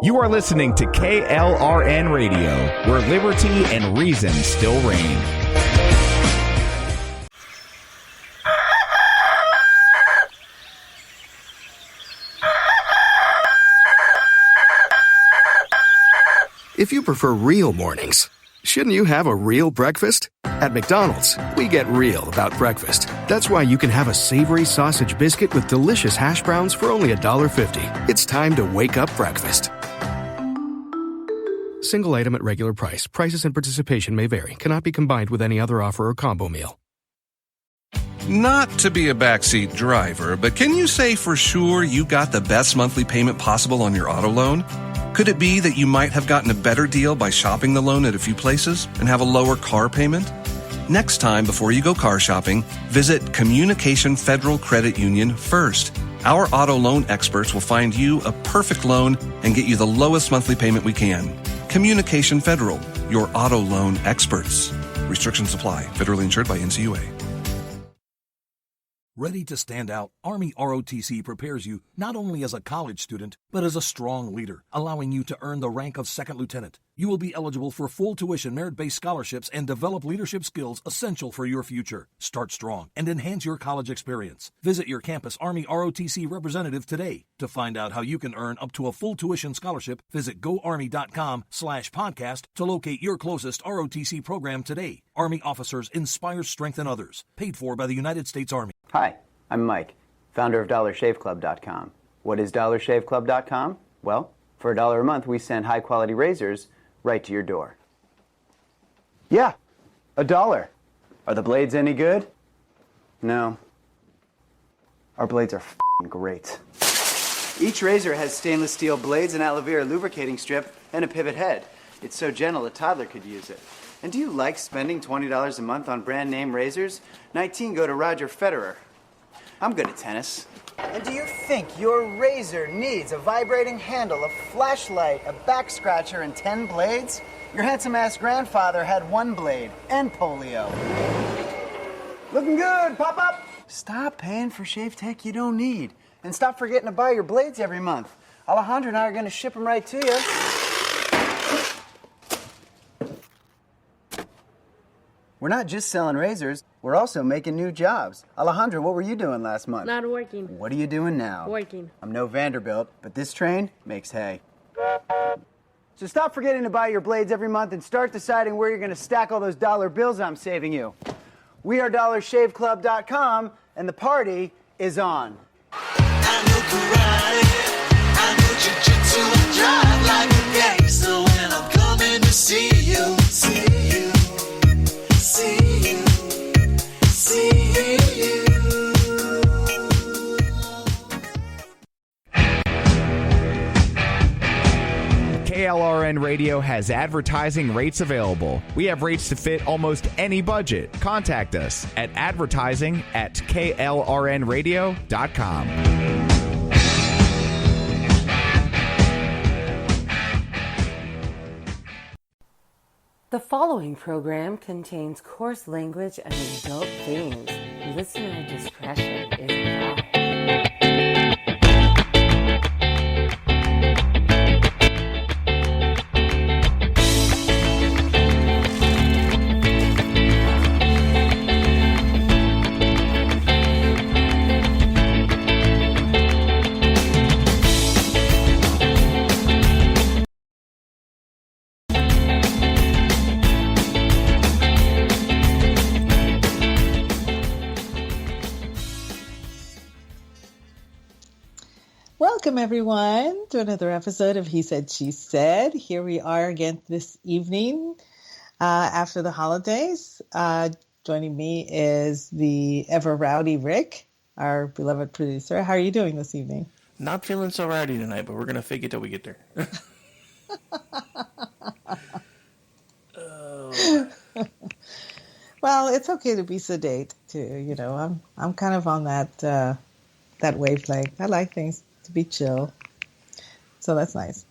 You are listening to KLRN Radio, where liberty and reason still reign. If you prefer real mornings, shouldn't you have a real breakfast? At McDonald's, we get real about breakfast. That's why you can have a savory sausage biscuit with delicious hash browns for only $1.50. It's time to wake up breakfast. Single item at regular price. Prices and participation may vary. Cannot be combined with any other offer or combo meal. Not to be a backseat driver, but can you say for sure you got the best monthly payment possible on your auto loan? Could it be that you might have gotten a better deal by shopping the loan at a few places and have a lower car payment? Next time, before you go car shopping, visit Communication Federal Credit Union first. Our auto loan experts will find you a perfect loan and get you the lowest monthly payment we can. Communication Federal, your auto loan experts. Restrictions apply. Federally insured by NCUA. Ready to stand out, Army ROTC prepares you not only as a college student, but as a strong leader, allowing you to earn the rank of second lieutenant. You will be eligible for full tuition merit-based scholarships and develop leadership skills essential for your future. Start strong and enhance your college experience. Visit your campus Army ROTC representative today. To find out how you can earn up to a full tuition scholarship, visit goarmy.com/podcast to locate your closest ROTC program today. Army officers inspire, strengthen others. Paid for by the United States Army. Hi, I'm Mike, founder of DollarShaveClub.com. What is DollarShaveClub.com? Well, for $1 a month, we send high-quality razors right to your door. Yeah, $1. Are the blades any good? No. Our blades are f***ing great. Each razor has stainless steel blades, an aloe vera lubricating strip, and a pivot head. It's so gentle a toddler could use it. And do you like spending $20 a month on brand name razors? 19 go to Roger Federer. I'm good at tennis. And do you think your razor needs a vibrating handle, a flashlight, a back scratcher, and 10 blades? Your handsome-ass grandfather had 1 blade and polio. Looking good, pop up! Stop paying for shave tech you don't need. And stop forgetting to buy your blades every month. Alejandro and I are going to ship them right to you. We're not just selling razors, we're also making new jobs. Alejandro, what were you doing last month? Not working. What are you doing now? Working. I'm no Vanderbilt, but this train makes hay. So stop forgetting to buy your blades every month and start deciding where you're going to stack all those dollar bills I'm saving you. We are DollarShaveClub.com, and the party is on. I know karate, I know jiu-jitsu, I drive like a gangster when I'm coming to see you, see you. KLRN Radio has advertising rates available. We have rates to fit almost any budget. Contact us at advertising@klrnradio.com. The following program contains coarse language and adult themes. Listener discretion is advised. Welcome, everyone, to another episode of He Said, She Said. Here we are again this evening after the holidays. Joining me is the ever rowdy Rick, our beloved producer. How are you doing this evening? Not feeling so rowdy tonight, but we're going to fake it till we get there. Well, it's okay to be sedate, too. You know, I'm kind of on that wavelength. I like things to be chill. So that's nice.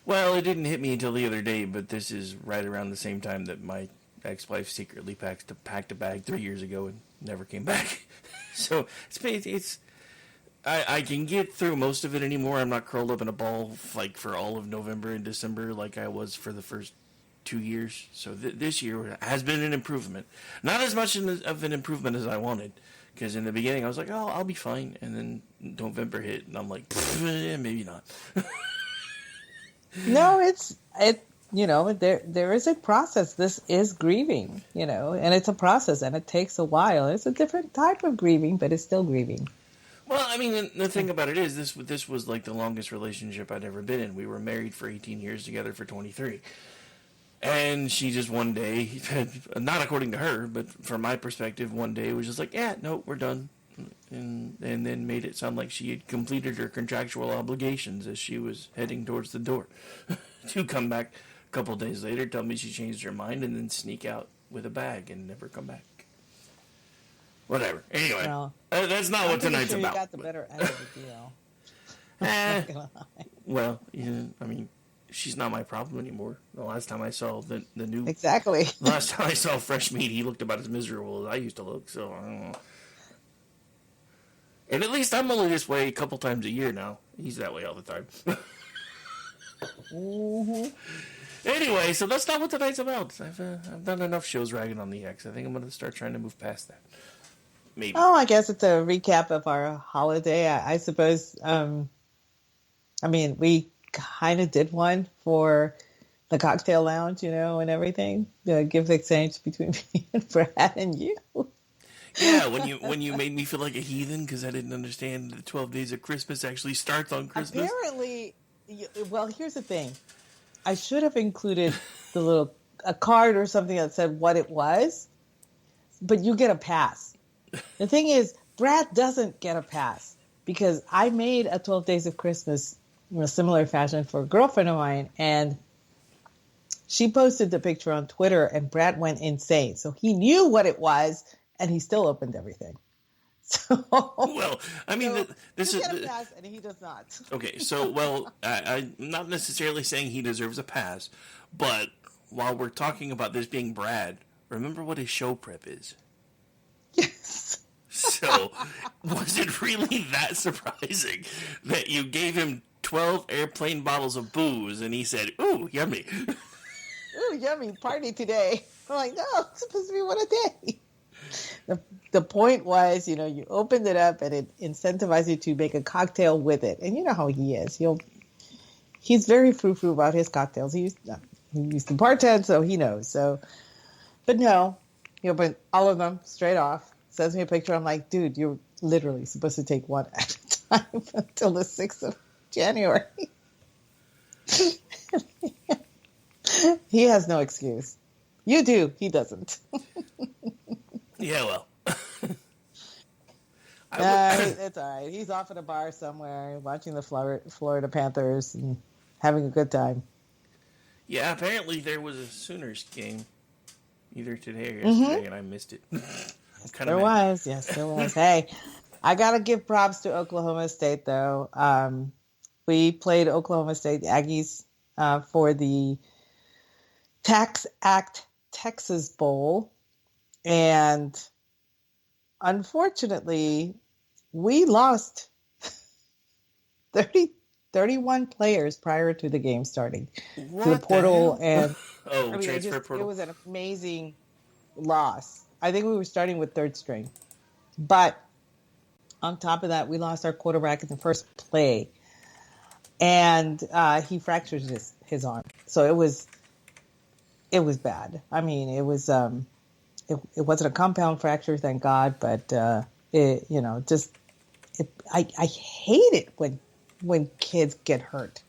Well, it didn't hit me until the other day, but this is right around the same time that my ex-wife secretly packed a bag 3 years ago and never came back. So it's I can get through most of it anymore. I'm not curled up in a ball like for all of November and December like I was for the first 2 years. So this year has been an improvement. Not as much of an improvement as I wanted. Because in the beginning I was like, oh, I'll be fine. And then November hit and I'm like, maybe not. No, there is a process. This is grieving, and it's a process and it takes a while. It's a different type of grieving, but it's still grieving. Well, I mean, the thing about it is this was like the longest relationship I'd ever been in. We were married for 18 years, together for 23. And she just one day, not according to her, but from my perspective, one day was just like, yeah, no, we're done. And then made it sound like she had completed her contractual obligations as she was heading towards the door. To come back a couple of days later, tell me she changed her mind, and then sneak out with a bag and never come back. Whatever. Anyway, Well, that's not what tonight's sure about. You got the better end of the deal. Well, yeah, I mean, she's not my problem anymore. The last time I saw the new... Exactly. The last time I saw Fresh Meat, he looked about as miserable as I used to look, so I don't know. And at least I'm only this way a couple times a year now. He's that way all the time. Mm-hmm. Anyway, so that's not what tonight's about. I've done enough shows ragging on the ex. I think I'm going to start trying to move past that. Maybe. Oh, I guess it's a recap of our holiday. I suppose, we kind of did one for the cocktail lounge, and everything. The gift exchange between me and Brad and you. Yeah, when you made me feel like a heathen because I didn't understand the 12 days of Christmas actually starts on Christmas. Apparently, well, here's the thing. I should have included a card or something that said what it was, but you get a pass. The thing is, Brad doesn't get a pass because I made a 12 Days of Christmas in a similar fashion for a girlfriend of mine, and she posted the picture on Twitter, and Brad went insane. So he knew what it was, and he still opened everything. So, well, I mean, this you is get a pass, and he does not. Okay. So, well, I'm not necessarily saying he deserves a pass, but while we're talking about this being Brad, remember what his show prep is. Yes. So, was it really that surprising that you gave him 12 airplane bottles of booze and he said, "Ooh, yummy"? Ooh, yummy, party today. I'm like, no, it's supposed to be one a day. The point was, you opened it up and it incentivized you to make a cocktail with it. And you know how he is. He's very frou-frou about his cocktails. He used to bartend, so he knows. So, but no, he opened all of them straight off. Sends me a picture. I'm like, dude, you're literally supposed to take one at a time until the 6th of January. He has no excuse. You do. He doesn't. Yeah, well. It's all right. He's off at a bar somewhere watching the Florida Panthers and having a good time. Yeah, apparently there was a Sooners game either today or yesterday, and I missed it. There was. Hey, I got to give props to Oklahoma State, though. We played Oklahoma State Aggies for the Tax Act Texas Bowl. And unfortunately, we lost 31 players prior to the game starting to the portal. And transfer portal. It was an amazing loss. I think we were starting with third string. But on top of that, we lost our quarterback in the first play. And he fractured his arm. So it was bad. I mean, it was... It wasn't a compound fracture, thank God, but I hate it when kids get hurt,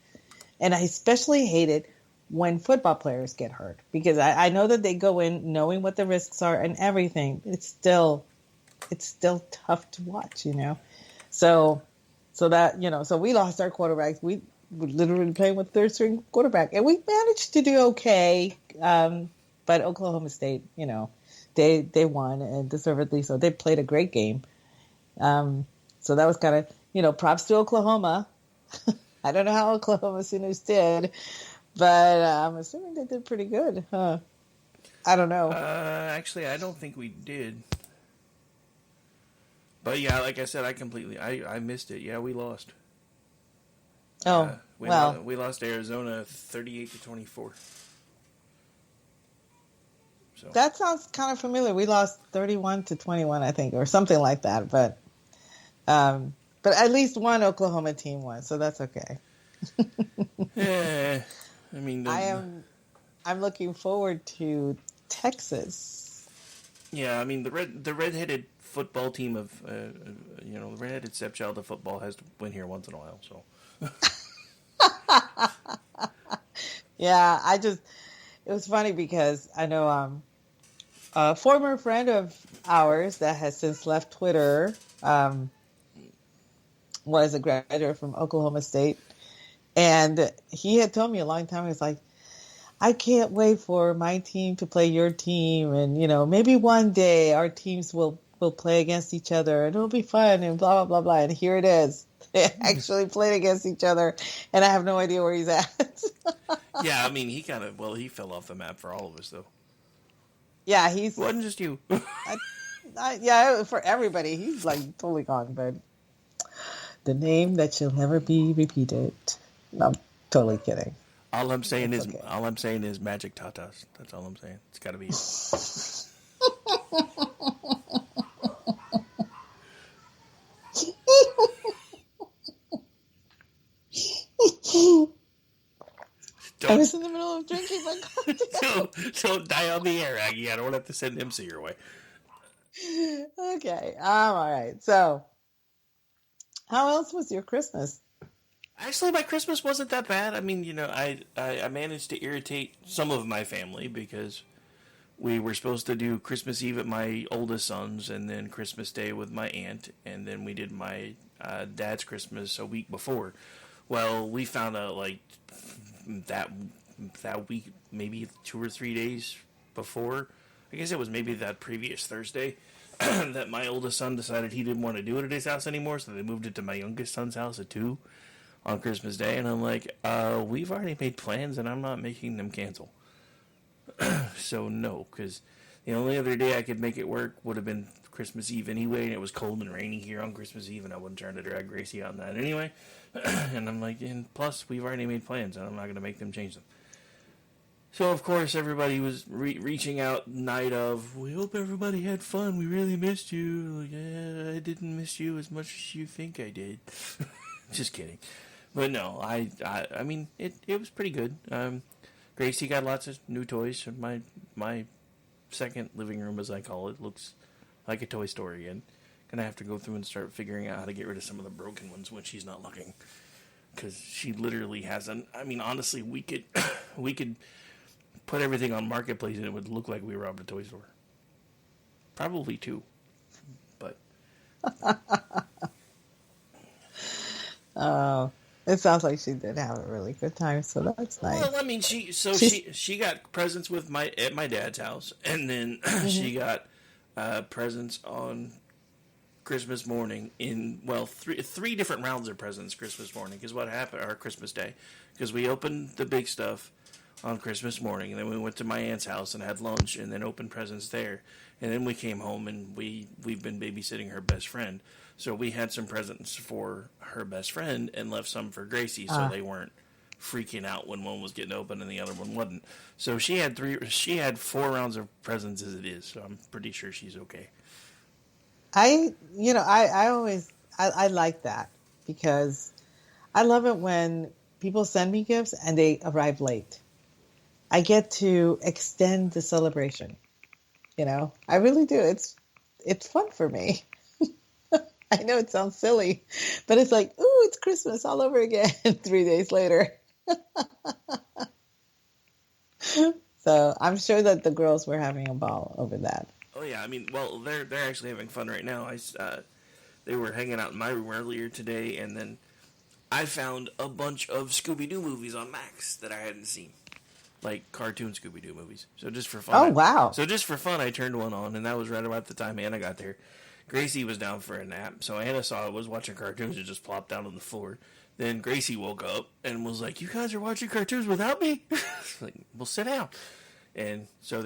and I especially hate it when football players get hurt because I know that they go in knowing what the risks are and everything. It's still tough to watch, So we lost our quarterbacks. We were literally playing with third string quarterback, and we managed to do okay. But Oklahoma State, They won, and deservedly so. They played a great game. So that was kind of, props to Oklahoma. I don't know how Oklahoma Sooners did, but I'm assuming they did pretty good, huh? I don't know. Actually, I don't think we did. But yeah, like I said, I missed it. Yeah, we lost. Oh, well. We lost Arizona 38-24. So That sounds kind of familiar. We lost 31-21, I think, or something like that. But at least one Oklahoma team won, so that's okay. yeah, I mean, I'm looking forward to Texas. Yeah, I mean the redheaded football team of the redheaded stepchild of football has to win here once in a while. So Yeah, it was funny because I know a former friend of ours that has since left Twitter was a graduate from Oklahoma State, and he had told me a long time, he was like, I can't wait for my team to play your team, and maybe one day our teams will play against each other and it'll be fun and blah blah blah blah. And here it is. They actually played against each other, and I have no idea where he's at. yeah, I mean he fell off the map for all of us though. Yeah, it wasn't just you. Yeah, for everybody, he's like totally gone. But the name that shall never be repeated. No, I'm totally kidding. All I'm saying is magic tatas. That's all I'm saying. It's got to be it. I was in the middle of drinking my coffee. Don't die on the air, Aggie. I don't have to send MC your way. Okay. All right. So, how else was your Christmas? Actually, my Christmas wasn't that bad. I mean, I managed to irritate some of my family because we were supposed to do Christmas Eve at my oldest son's and then Christmas Day with my aunt, and then we did my dad's Christmas a week before. Well, we found out like that week, maybe 2 or 3 days before. I guess it was maybe that previous Thursday that my oldest son decided he didn't want to do it at his house anymore, so they moved it to my youngest son's house at 2 on Christmas Day, and I'm like, we've already made plans, and I'm not making them cancel. So no, because the only other day I could make it work would have been Christmas Eve anyway, and it was cold and rainy here on Christmas Eve, and I wasn't trying to drag Gracie out on that anyway. And I'm like, and plus, we've already made plans, and I'm not going to make them change them. So, of course, everybody was reaching out night of, we hope everybody had fun, we really missed you. Like, yeah, I didn't miss you as much as you think I did. Just kidding. But no, I mean, it was pretty good. Gracie got lots of new toys. My second living room, as I call it, looks like a toy store again. Gonna have to go through and start figuring out how to get rid of some of the broken ones when she's not looking. Because she literally hasn't. I mean, honestly, we could put everything on Marketplace and it would look like we robbed a toy store. Probably 2. But. Oh, it sounds like she did have a really good time, so that's nice. Well, I mean, she got presents at my dad's house, and then she got presents on Christmas morning in three different rounds of presents Christmas morning. Because what happened, or Christmas Day, because we opened the big stuff on Christmas morning, and then we went to my aunt's house and had lunch, and then opened presents there, and then we came home and we've been babysitting her best friend. So we had some presents for her best friend and left some for Gracie, so they weren't freaking out when one was getting open and the other one wasn't. So she had 4 rounds of presents as it is, so I'm pretty sure she's okay. I like that because I love it when people send me gifts and they arrive late. I get to extend the celebration. I really do. It's fun for me. I know it sounds silly, but it's like, ooh, it's Christmas all over again 3 days later. So I'm sure that the girls were having a ball over that. Oh yeah, I mean, well, they're actually having fun right now. They were hanging out in my room earlier today, and then I found a bunch of Scooby-Doo movies on Max that I hadn't seen, like cartoon Scooby-Doo movies. So just for fun. Oh wow! So just for fun, I turned one on, and that was right about the time Anna got there. Gracie was down for a nap, so Anna saw I was watching cartoons and just plopped down on the floor. Then Gracie woke up and was like, "You guys are watching cartoons without me?" Like, well, sit down. And so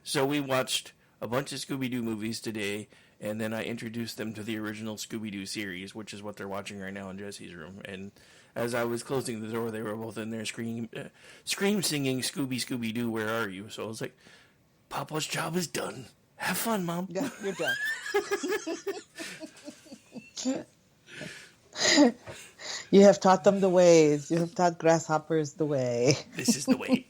so we watched a bunch of Scooby-Doo movies today, And then I introduced them to the original Scooby-Doo series, which is what they're watching right now in Jesse's room. And as I was closing the door, they were both in there scream singing, Scooby, Scooby-Doo, where are you? So I was like, Papa's job is done. Have fun, Mom. Yeah, you're done. You have taught them the ways. You have taught grasshoppers the way. This is the way.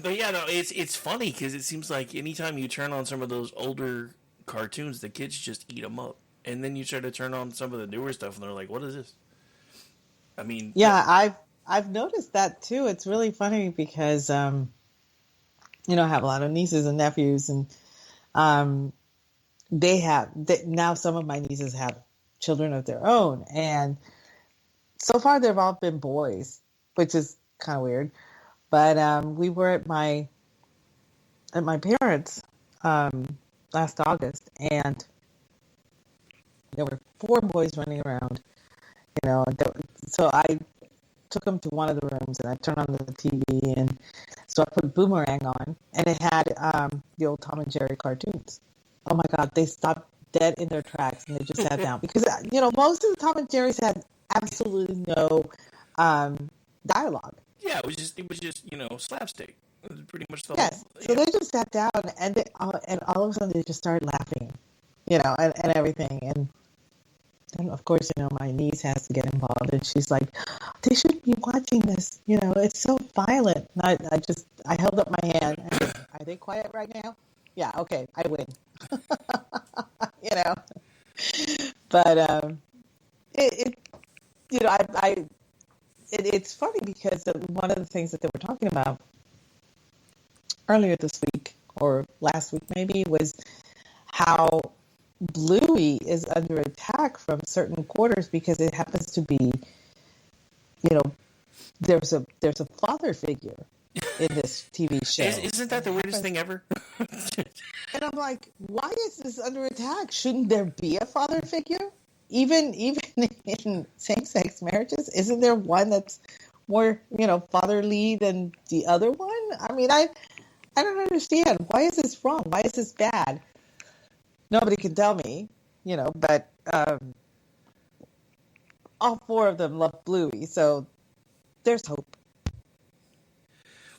But yeah, no, it's funny because it seems like anytime you turn on some of those older cartoons, the kids just eat them up. And then you try to turn on some of the newer stuff, and they're like, what is this? I mean... Yeah, I've noticed that, too. It's really funny because, I have a lot of nieces and nephews, and now some of my nieces have children of their own. And so far, they've all been boys, which is kind of weird. But we were at my parents' last August, and there were 4 boys running around, so I took them to one of the rooms and I turned on the TV, and so I put Boomerang on, and it had the old Tom and Jerry cartoons. Oh my God, they stopped dead in their tracks and they just sat down because, most of the Tom and Jerry's had absolutely no dialogue. Yeah, it was just slapstick. It was pretty much the Yes. So they just sat down and and all of a sudden they just started laughing, and everything. And then of course, my niece has to get involved, and she's like, "They shouldn't be watching this. It's so violent." And I held up my hand. And said, are they quiet right now? Yeah. Okay, I win. But it's funny because one of the things that they were talking about earlier this week or last week maybe was how Bluey is under attack from certain quarters because it happens to be, there's a father figure in this TV show. Isn't that the weirdest thing ever? And I'm like, why is this under attack? Shouldn't there be a father figure? Even in same-sex marriages, isn't there one that's more, fatherly than the other one? I mean, I don't understand. Why is this wrong? Why is this bad? Nobody can tell me, but all 4 of them love Bluey, so there's hope.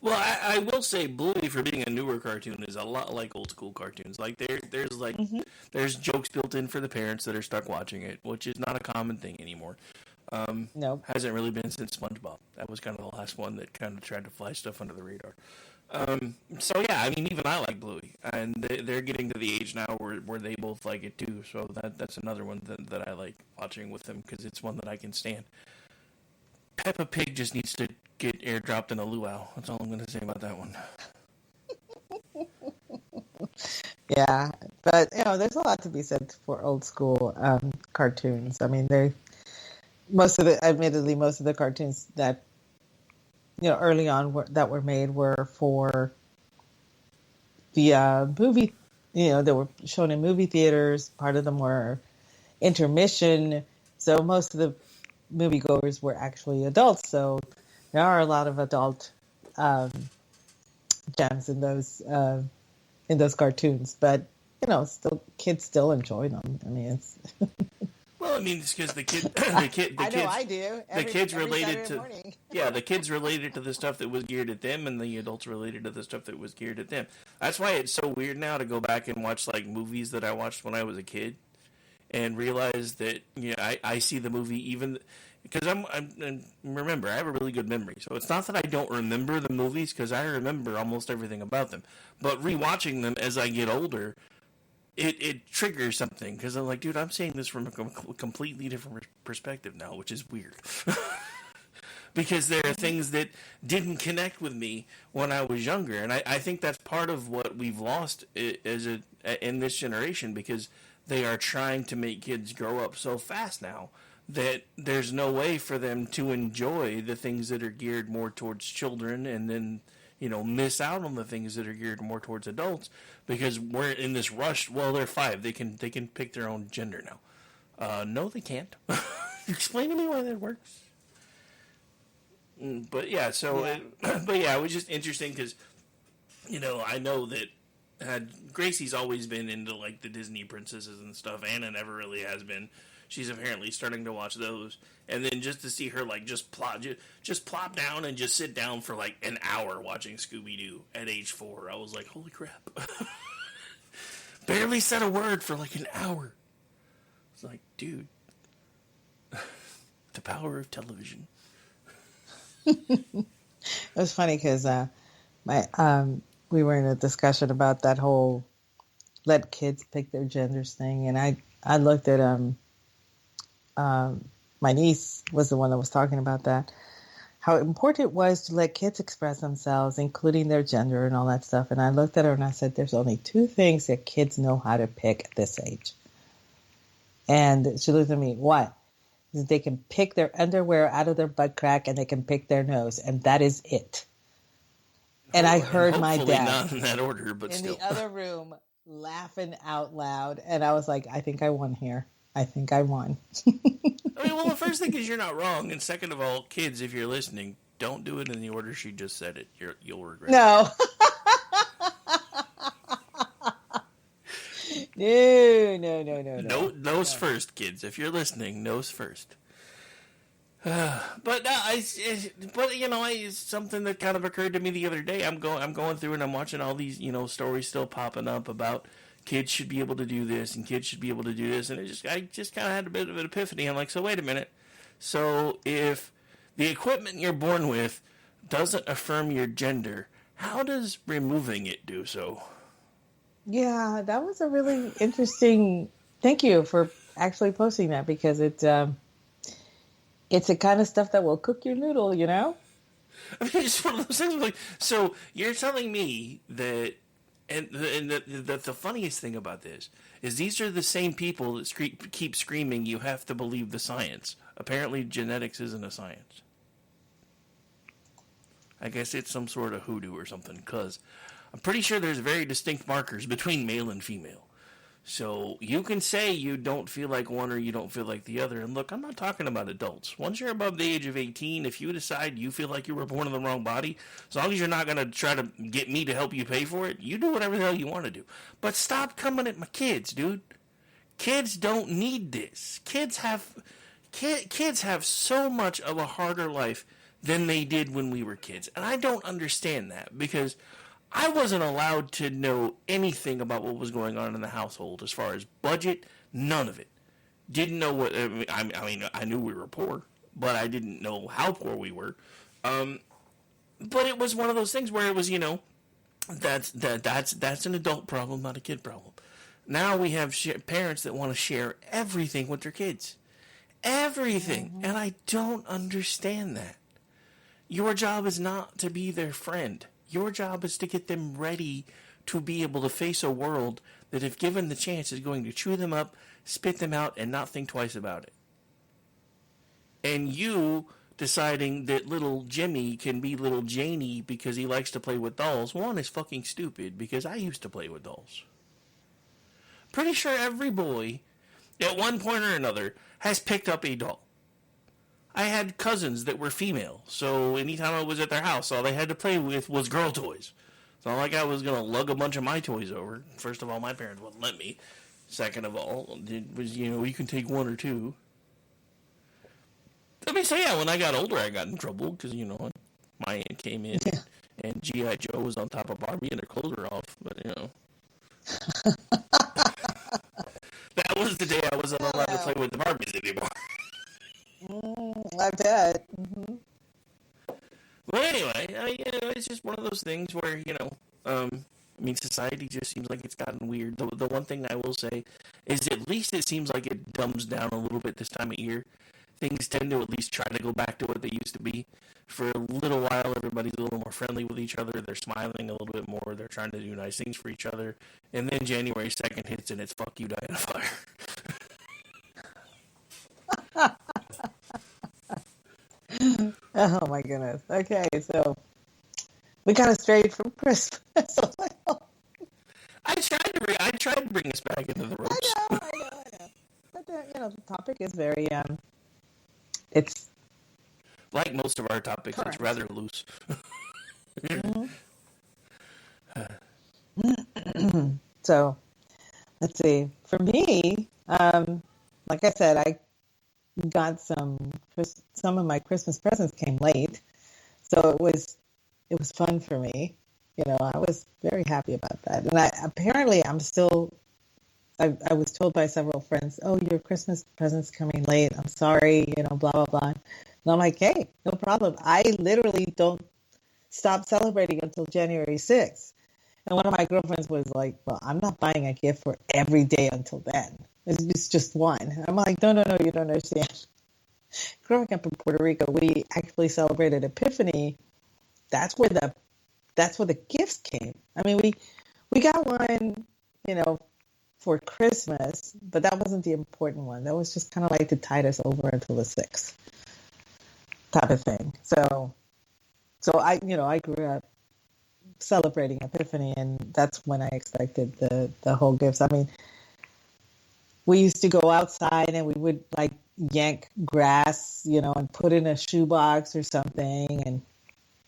Well, I will say Bluey, for being a newer cartoon, is a lot like old school cartoons. Like there's jokes built in for the parents that are stuck watching it, which is not a common thing anymore. No, hasn't really been since SpongeBob. That was kind of the last one that kind of tried to fly stuff under the radar. So yeah, I mean, even I like Bluey, and they're getting to the age now where they both like it too. So that's another one that I like watching with them because it's one that I can stand. Peppa Pig just needs to get airdropped in a luau. That's all I'm going to say about that one. Yeah, but there's a lot to be said for old school cartoons. I mean, admittedly, most of the cartoons that early on that were made were for the movie. They were shown in movie theaters. Part of them were intermission. So most of the moviegoers were actually adults. So there are a lot of adult gems in those cartoons, but kids still enjoy them. I mean, it's well, I mean, it's because the kids related to the kids related to the stuff that was geared at them, and the adults related to the stuff that was geared at them. That's why it's so weird now to go back and watch like movies that I watched when I was a kid, and realize that I see the movie even. Because remember, I have a really good memory. So it's not that I don't remember the movies, because I remember almost everything about them. But rewatching them as I get older, it triggers something. Because I'm like, dude, I'm seeing this from a completely different perspective now, which is weird. Because there are things that didn't connect with me when I was younger. And I think that's part of what we've lost in this generation, because they are trying to make kids grow up so fast now that there's no way for them to enjoy the things that are geared more towards children, and then, miss out on the things that are geared more towards adults, because we're in this rush. Well, they're 5. They can pick their own gender now. No, they can't. Explain to me why that works. But yeah, it was just interesting because, I know that Gracie's always been into like the Disney princesses and stuff. Anna never really has been. She's apparently starting to watch those, and then just to see her like just plop down and just sit down for like an hour watching Scooby Doo at age 4, I was like, holy crap! Barely said a word for like an hour. It's like, dude, the power of television. It was funny because we were in a discussion about that whole let kids pick their genders thing, and I looked at my niece was the one that was talking about that, how important it was to let kids express themselves, including their gender and all that stuff. And I looked at her and I said, there's only 2 things that kids know how to pick at this age. And she looked at me, what? They can pick their underwear out of their butt crack and they can pick their nose, and that is it. And I heard my dad not in that order, but in still. the other room laughing out loud, and I was like, I think I won here. I think I won. I mean, well, the first thing is you're not wrong, and second of all, kids, if you're listening, don't do it in the order she just said it. You'll regret No. No. Nose first, kids. If you're listening, nose first. But it's something that kind of occurred to me the other day. I'm going through and I'm watching all these stories still popping up about kids should be able to do this and kids should be able to do this, and I just kind of had a bit of an epiphany. I'm like, so wait a minute. So if the equipment you're born with doesn't affirm your gender, how does removing it do so? Yeah, that was a really interesting. Thank you for actually posting that, because it's the kind of stuff that will cook your noodle, you know? I mean, it's one of those things like, so you're telling me that, and the funniest thing about this is these are the same people that keep screaming, you have to believe the science. Apparently genetics isn't a science. I guess it's some sort of hoodoo or something, because I'm pretty sure there's very distinct markers between male and female. So you can say you don't feel like one or you don't feel like the other. And look, I'm not talking about adults. Once you're above the age of 18, if you decide you feel like you were born in the wrong body, as long as you're not going to try to get me to help you pay for it, you do whatever the hell you want to do. But stop coming at my kids, dude. Kids don't need this. Kids have so much of a harder life than they did when we were kids. And I don't understand that, because I wasn't allowed to know anything about what was going on in the household as far as budget, none of it. Didn't know what, I mean, I knew we were poor, but I didn't know how poor we were. But it was one of those things where it was, that's an adult problem, not a kid problem. Now we have parents that want to share everything with their kids. Everything. Mm-hmm. And I don't understand that. Your job is not to be their friend. Your job is to get them ready to be able to face a world that, if given the chance, is going to chew them up, spit them out, and not think twice about it. And you deciding that little Jimmy can be little Janie because he likes to play with dolls, one, is fucking stupid, because I used to play with dolls. Pretty sure every boy, at one point or another, has picked up a doll. I had cousins that were female, so anytime I was at their house, all they had to play with was girl toys. It's not like I was going to lug a bunch of my toys over. First of all, my parents wouldn't let me. Second of all, it was, you can take one or two. I mean, so yeah, when I got older, I got in trouble, because, my aunt came in, and G.I. Joe was on top of Barbie, and her clothes were off, but, that was the day I wasn't allowed to play with the Barbies anymore. I bet. Mm-hmm. Well, anyway, it's just one of those things where, society just seems like it's gotten weird. The one thing I will say is at least it seems like it dumbs down a little bit this time of year. Things tend to at least try to go back to what they used to be. For a little while, everybody's a little more friendly with each other. They're smiling a little bit more. They're trying to do nice things for each other. And then January 2nd hits and it's fuck you, die in a fire. Oh my goodness. Okay, so we got strayed from Christmas. I tried to bring us back into the ropes. I know. But the topic is very it's like most of our topics. Correct. It's rather loose. So let's see. For me, like I said, I got some of my Christmas presents came late, so it was fun for me. I was very happy about that. And I was told by several friends, "Oh, your Christmas present's coming late. I'm sorry, blah blah blah." And I'm like, "Hey, no problem. I literally don't stop celebrating until January 6th." And one of my girlfriends was like, "Well, I'm not buying a gift for every day until then. It's just one." I'm like, "No, no, no, you don't understand." Growing up in Puerto Rico, we actually celebrated Epiphany. That's where the gifts came. I mean, we got one, for Christmas, but that wasn't the important one. That was just kind of like to tide us over until the 6th type of thing. So I grew up celebrating Epiphany, and that's when I expected the whole gifts. I mean, we used to go outside and we would like yank grass, and put in a shoebox or something and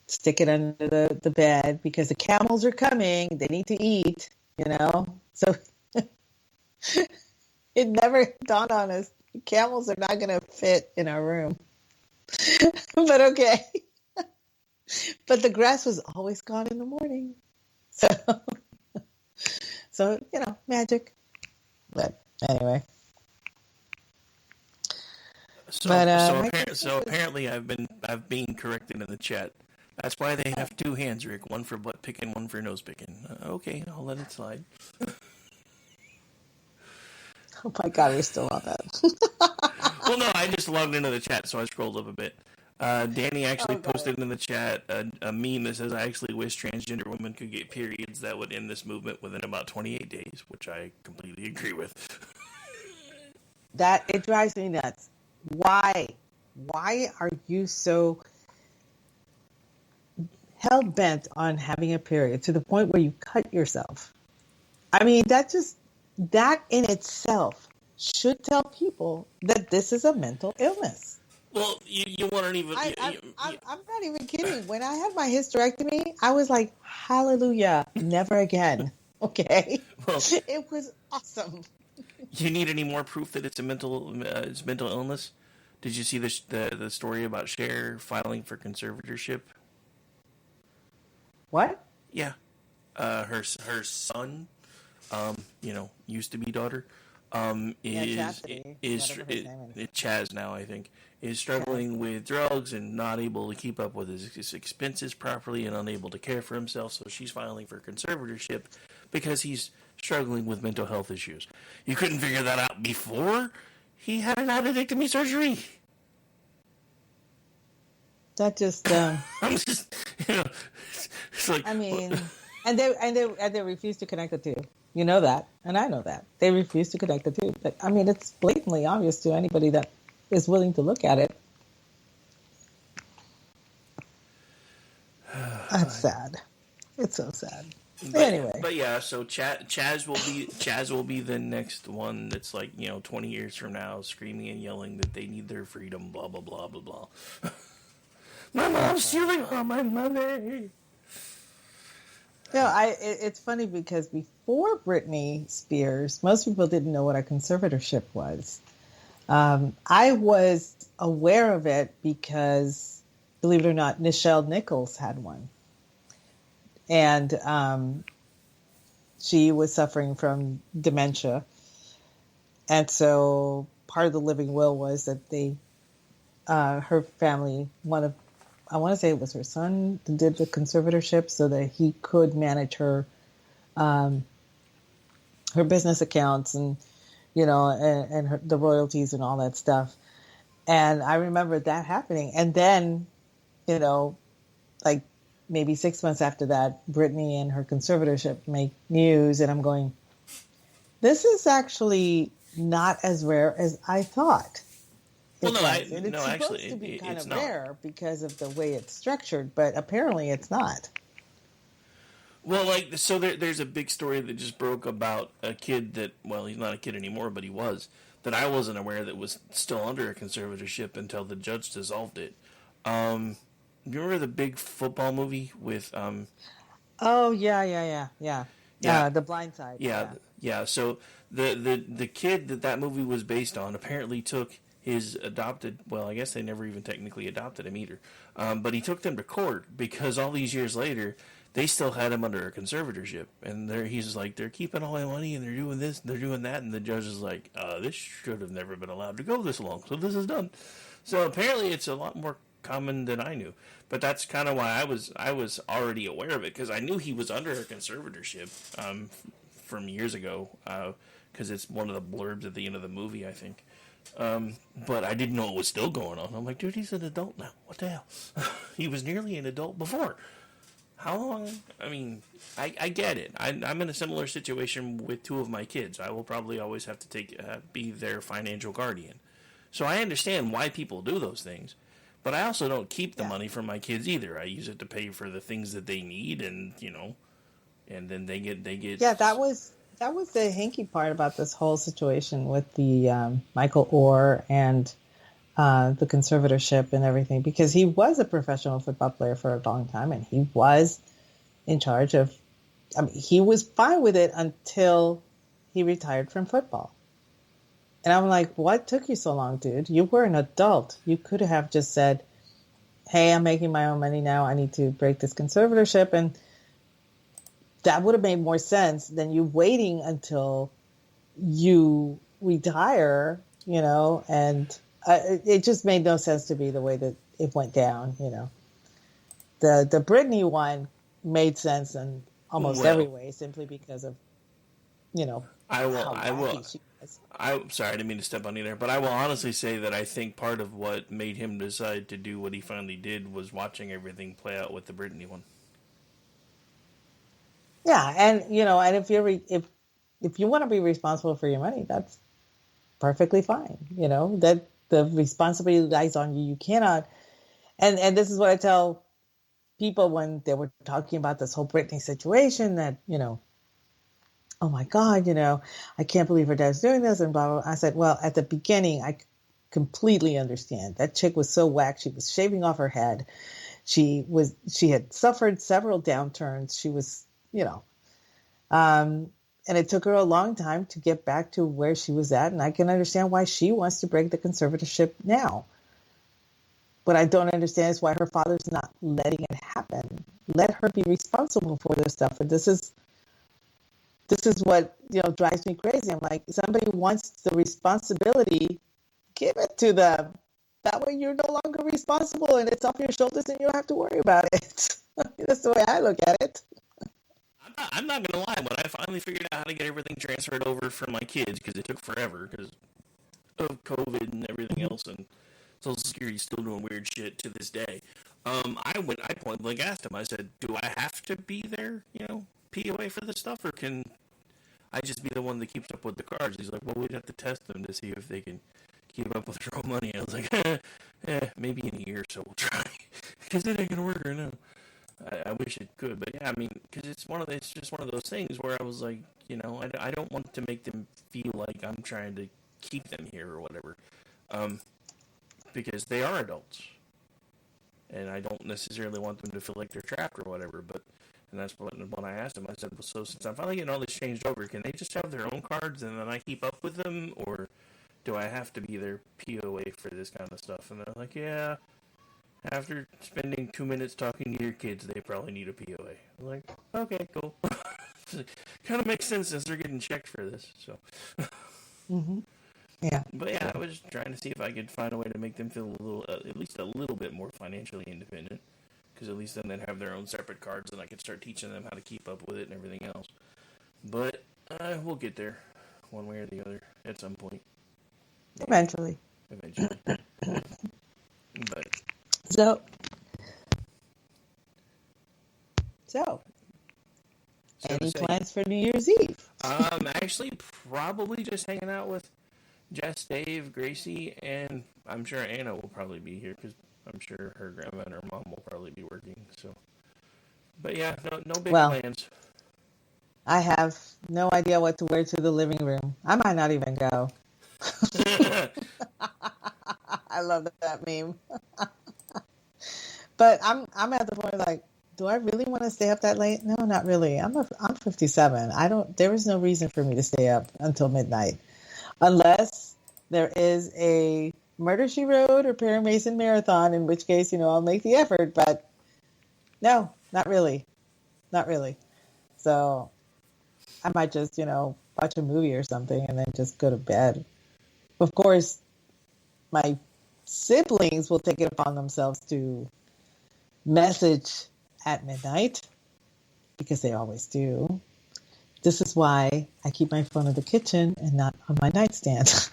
stick it under the bed because the camels are coming. They need to eat, So it never dawned on us. The camels are not going to fit in our room. But okay. But the grass was always gone in the morning. So magic. But anyway. So apparently I've been corrected in the chat. That's why they have two hands, Rick. One for butt picking, one for nose picking. Okay, I'll let it slide. Oh my God, we're still on that. Well, no, I just logged into the chat, so I scrolled up a bit. Danny actually posted in the chat a meme that says, "I actually wish transgender women could get periods that would end this movement within about 28 days," which I completely agree with. That it drives me nuts. Why? Why are you so hell bent on having a period to the point where you cut yourself? I mean, that in itself should tell people that this is a mental illness. Well, you wouldn't even... I'm not even kidding. When I had my hysterectomy, I was like, hallelujah, never again. Okay? Well, it was awesome. You need any more proof that it's a mental illness? Did you see the story about Cher filing for conservatorship? What? Yeah. Her son, used to be daughter, is Chaz now, I think, is struggling with drugs and not able to keep up with his expenses properly and unable to care for himself. So she's filing for conservatorship because he's struggling with mental health issues. You couldn't figure that out before he had an appendectomy surgery. That just I'm just, it's like, I mean, and they refuse to connect the two. You know that, and I know that they refuse to connect the two. But I mean, it's blatantly obvious to anybody that is willing to look at it. That's sad. It's so sad. Anyway, but yeah, so Chaz will be the next one that's like 20 years from now screaming and yelling that they need their freedom, blah blah blah blah blah. My mom's stealing all my money. It's funny because before Britney Spears, most people didn't know what a conservatorship was. I was aware of it because, believe it or not, Nichelle Nichols had one. And she was suffering from dementia. And so part of the living will was that her family, I want to say it was her son, did the conservatorship so that he could manage her business accounts and the royalties and all that stuff. And I remember that happening. And then, like maybe 6 months after that, Britney and her conservatorship make news, and I'm going, this is actually not as rare as I thought. Well, it's supposed to be kind of rare because of the way it's structured, but apparently it's not. Well, so there's a big story that just broke about a kid that, well, he's not a kid anymore, but he was, that I wasn't aware that was still under a conservatorship until the judge dissolved it. You remember the big football movie with... Oh, yeah. Yeah. The Blind Side. Yeah. So the kid that movie was based on apparently took his adopted. Well, I guess they never even technically adopted him either. But he took them to court because all these years later, they still had him under a conservatorship, and he's like, they're keeping all my money, and they're doing this, and they're doing that, and the judge is like, this should have never been allowed to go this long, so this is done. So apparently, it's a lot more common than I knew, but that's kind of why I was already aware of it, because I knew he was under a conservatorship from years ago, because it's one of the blurbs at the end of the movie, I think. But I didn't know it was still going on. I'm like, dude, he's an adult now. What the hell? He was nearly an adult before. How long? I mean, I get it. I'm in a similar situation with two of my kids. I will probably always have to be their financial guardian. So I understand why people do those things. But I also don't keep the money from my kids either. I use it to pay for the things that they need, and and then they get. Yeah, that was the hinky part about this whole situation with the Michael Orr and the conservatorship and everything, because he was a professional football player for a long time, and he was in charge of. I mean, he was fine with it until he retired from football. And I'm like, what took you so long, dude? You were an adult. You could have just said, hey, I'm making my own money now. I need to break this conservatorship. And that would have made more sense than you waiting until you retire, and it just made no sense to me the way that it went down, The Britney one made sense in almost every way, simply because of, I'm sorry, I didn't mean to step on you there, but I will honestly say that I think part of what made him decide to do what he finally did was watching everything play out with the Britney one. Yeah, and and if you want to be responsible for your money, that's perfectly fine. That the responsibility lies on you. You cannot, and this is what I tell people when they were talking about this whole Britney situation, that oh my God, I can't believe her dad's doing this, and blah, blah, blah. I said, well, at the beginning, I completely understand. That chick was so whack. She was shaving off her head. She had suffered several downturns. She was, and it took her a long time to get back to where she was at. And I can understand why she wants to break the conservatorship now. What I don't understand is why her father's not letting it happen. Let her be responsible for this stuff. And this is what, drives me crazy. I'm like, somebody wants the responsibility, give it to them. That way you're no longer responsible and it's off your shoulders and you don't have to worry about it. That's the way I look at it. I'm not going to lie. When I finally figured out how to get everything transferred over for my kids, because it took forever because of COVID and everything else, and Social Security's still doing weird shit to this day, I point blank asked him, I said, do I have to be there, POA for this stuff, or can I just be the one that keeps up with the cards? He's like, well, we'd have to test them to see if they can keep up with their own money. I was like, maybe in a year or so we'll try, because it ain't going to work right now. I wish it could, but yeah, I mean, because it's just one of those things where I was like, I don't want to make them feel like I'm trying to keep them here or whatever, because they are adults, and I don't necessarily want them to feel like they're trapped or whatever. But and that's when I asked them, I said, well, so since I'm finally getting all this changed over, can they just have their own cards and then I keep up with them, or do I have to be their POA for this kind of stuff? And they're like, yeah. After spending 2 minutes talking to your kids, they probably need a POA. I'm like, okay, cool. Kind of makes sense since they're getting checked for this. So, Yeah. But yeah, I was trying to see if I could find a way to make them feel at least a little bit more financially independent. Because at least then they'd have their own separate cards, and I could start teaching them how to keep up with it and everything else. But we'll get there, one way or the other, at some point. Eventually. But. So, any plans for New Year's Eve? Actually, probably just hanging out with Jess, Dave, Gracie, and I'm sure Anna will probably be here because I'm sure her grandma and her mom will probably be working. So, but yeah, no big plans. I have no idea what to wear to the living room. I might not even go. I love that meme. But I'm at the point like, do I really want to stay up that late? No, not really. I'm 57. There is no reason for me to stay up until midnight unless there is a Murder, She Wrote or Perry Mason marathon, in which case, I'll make the effort, but no, not really. Not really. So I might just, watch a movie or something and then just go to bed. Of course, my siblings will take it upon themselves to message at midnight because they always do. This is why I keep my phone in the kitchen and not on my nightstand.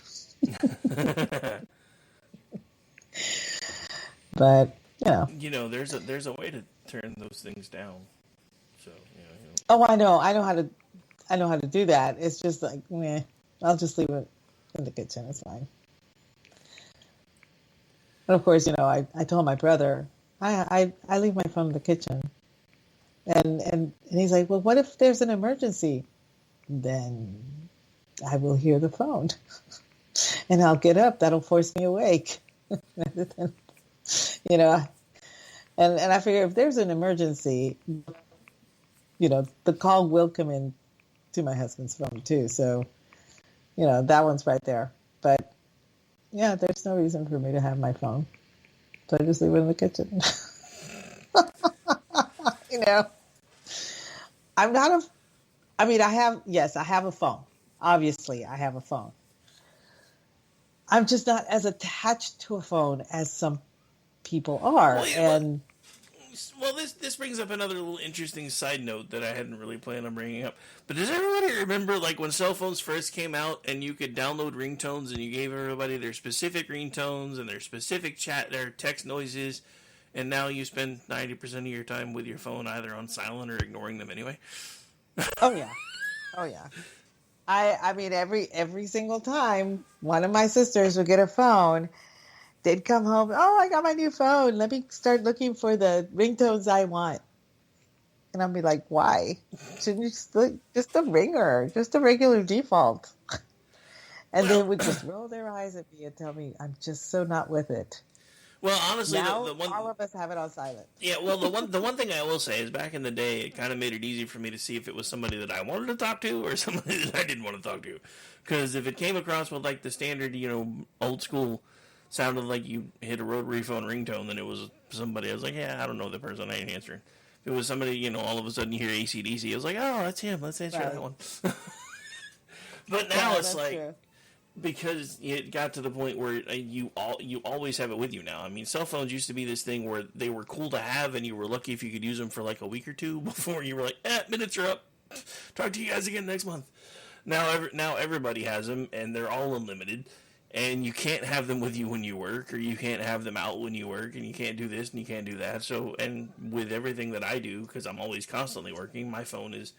But, there's a way to turn those things down. So, Oh, I know how to do that. It's just like, I'll just leave it in the kitchen. It's fine. And of course, I told my brother, I leave my phone in the kitchen. And he's like, well, what if there's an emergency? Then I will hear the phone. And I'll get up. That'll force me awake. And I figure if there's an emergency, the call will come in to my husband's phone too. So, that one's right there. But yeah, there's no reason for me to have my phone. So I just leave it in the kitchen. I have a phone. Obviously, I have a phone. I'm just not as attached to a phone as some people are. Well, this brings up another little interesting side note that I hadn't really planned on bringing up. But does everybody remember, like, when cell phones first came out and you could download ringtones and you gave everybody their specific ringtones and their specific their text noises, and now you spend 90% of your time with your phone either on silent or ignoring them anyway? Oh, yeah. I mean, every single time one of my sisters would get a phone, they'd come home, oh, I got my new phone. Let me start looking for the ringtones I want. And I'll be like, why? Shouldn't you just a ringer, just a regular default? And they would just roll their eyes at me and tell me I'm just so not with it. Well, honestly, now, all of us have it on silent. Yeah, well, the one thing I will say is back in the day, it kind of made it easy for me to see if it was somebody that I wanted to talk to or somebody that I didn't want to talk to. Because if it came across with, like, the standard, old school, sounded like you hit a rotary phone ringtone, then it was somebody. I was like, yeah, I don't know the person. I ain't answering. If it was somebody, all of a sudden you hear AC/DC, I was like, oh, that's him. Let's answer that one. But now it's like, true. Because it got to the point where you always have it with you now. I mean, cell phones used to be this thing where they were cool to have, and you were lucky if you could use them for like a week or two before you were like, minutes are up. Talk to you guys again next month. Now everybody has them, and they're all unlimited. And you can't have them with you when you work, or you can't have them out when you work, and you can't do this and you can't do that. So, and with everything that I do, because I'm always constantly working, my phone is,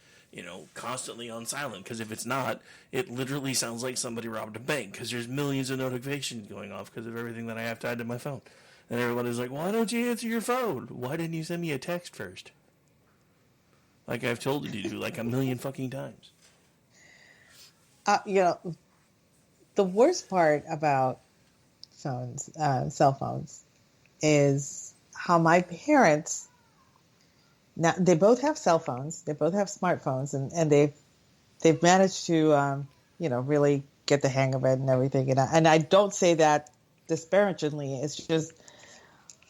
constantly on silent. Because if it's not, it literally sounds like somebody robbed a bank, because there's millions of notifications going off because of everything that I have tied to my phone. And everybody's like, why don't you answer your phone? Why didn't you send me a text first? Like I've told you to do like a million fucking times. The worst part about phones, cell phones, is how my parents, now they both have cell phones, they both have smartphones, and they've managed to, really get the hang of it and everything. And I don't say that disparagingly. It's just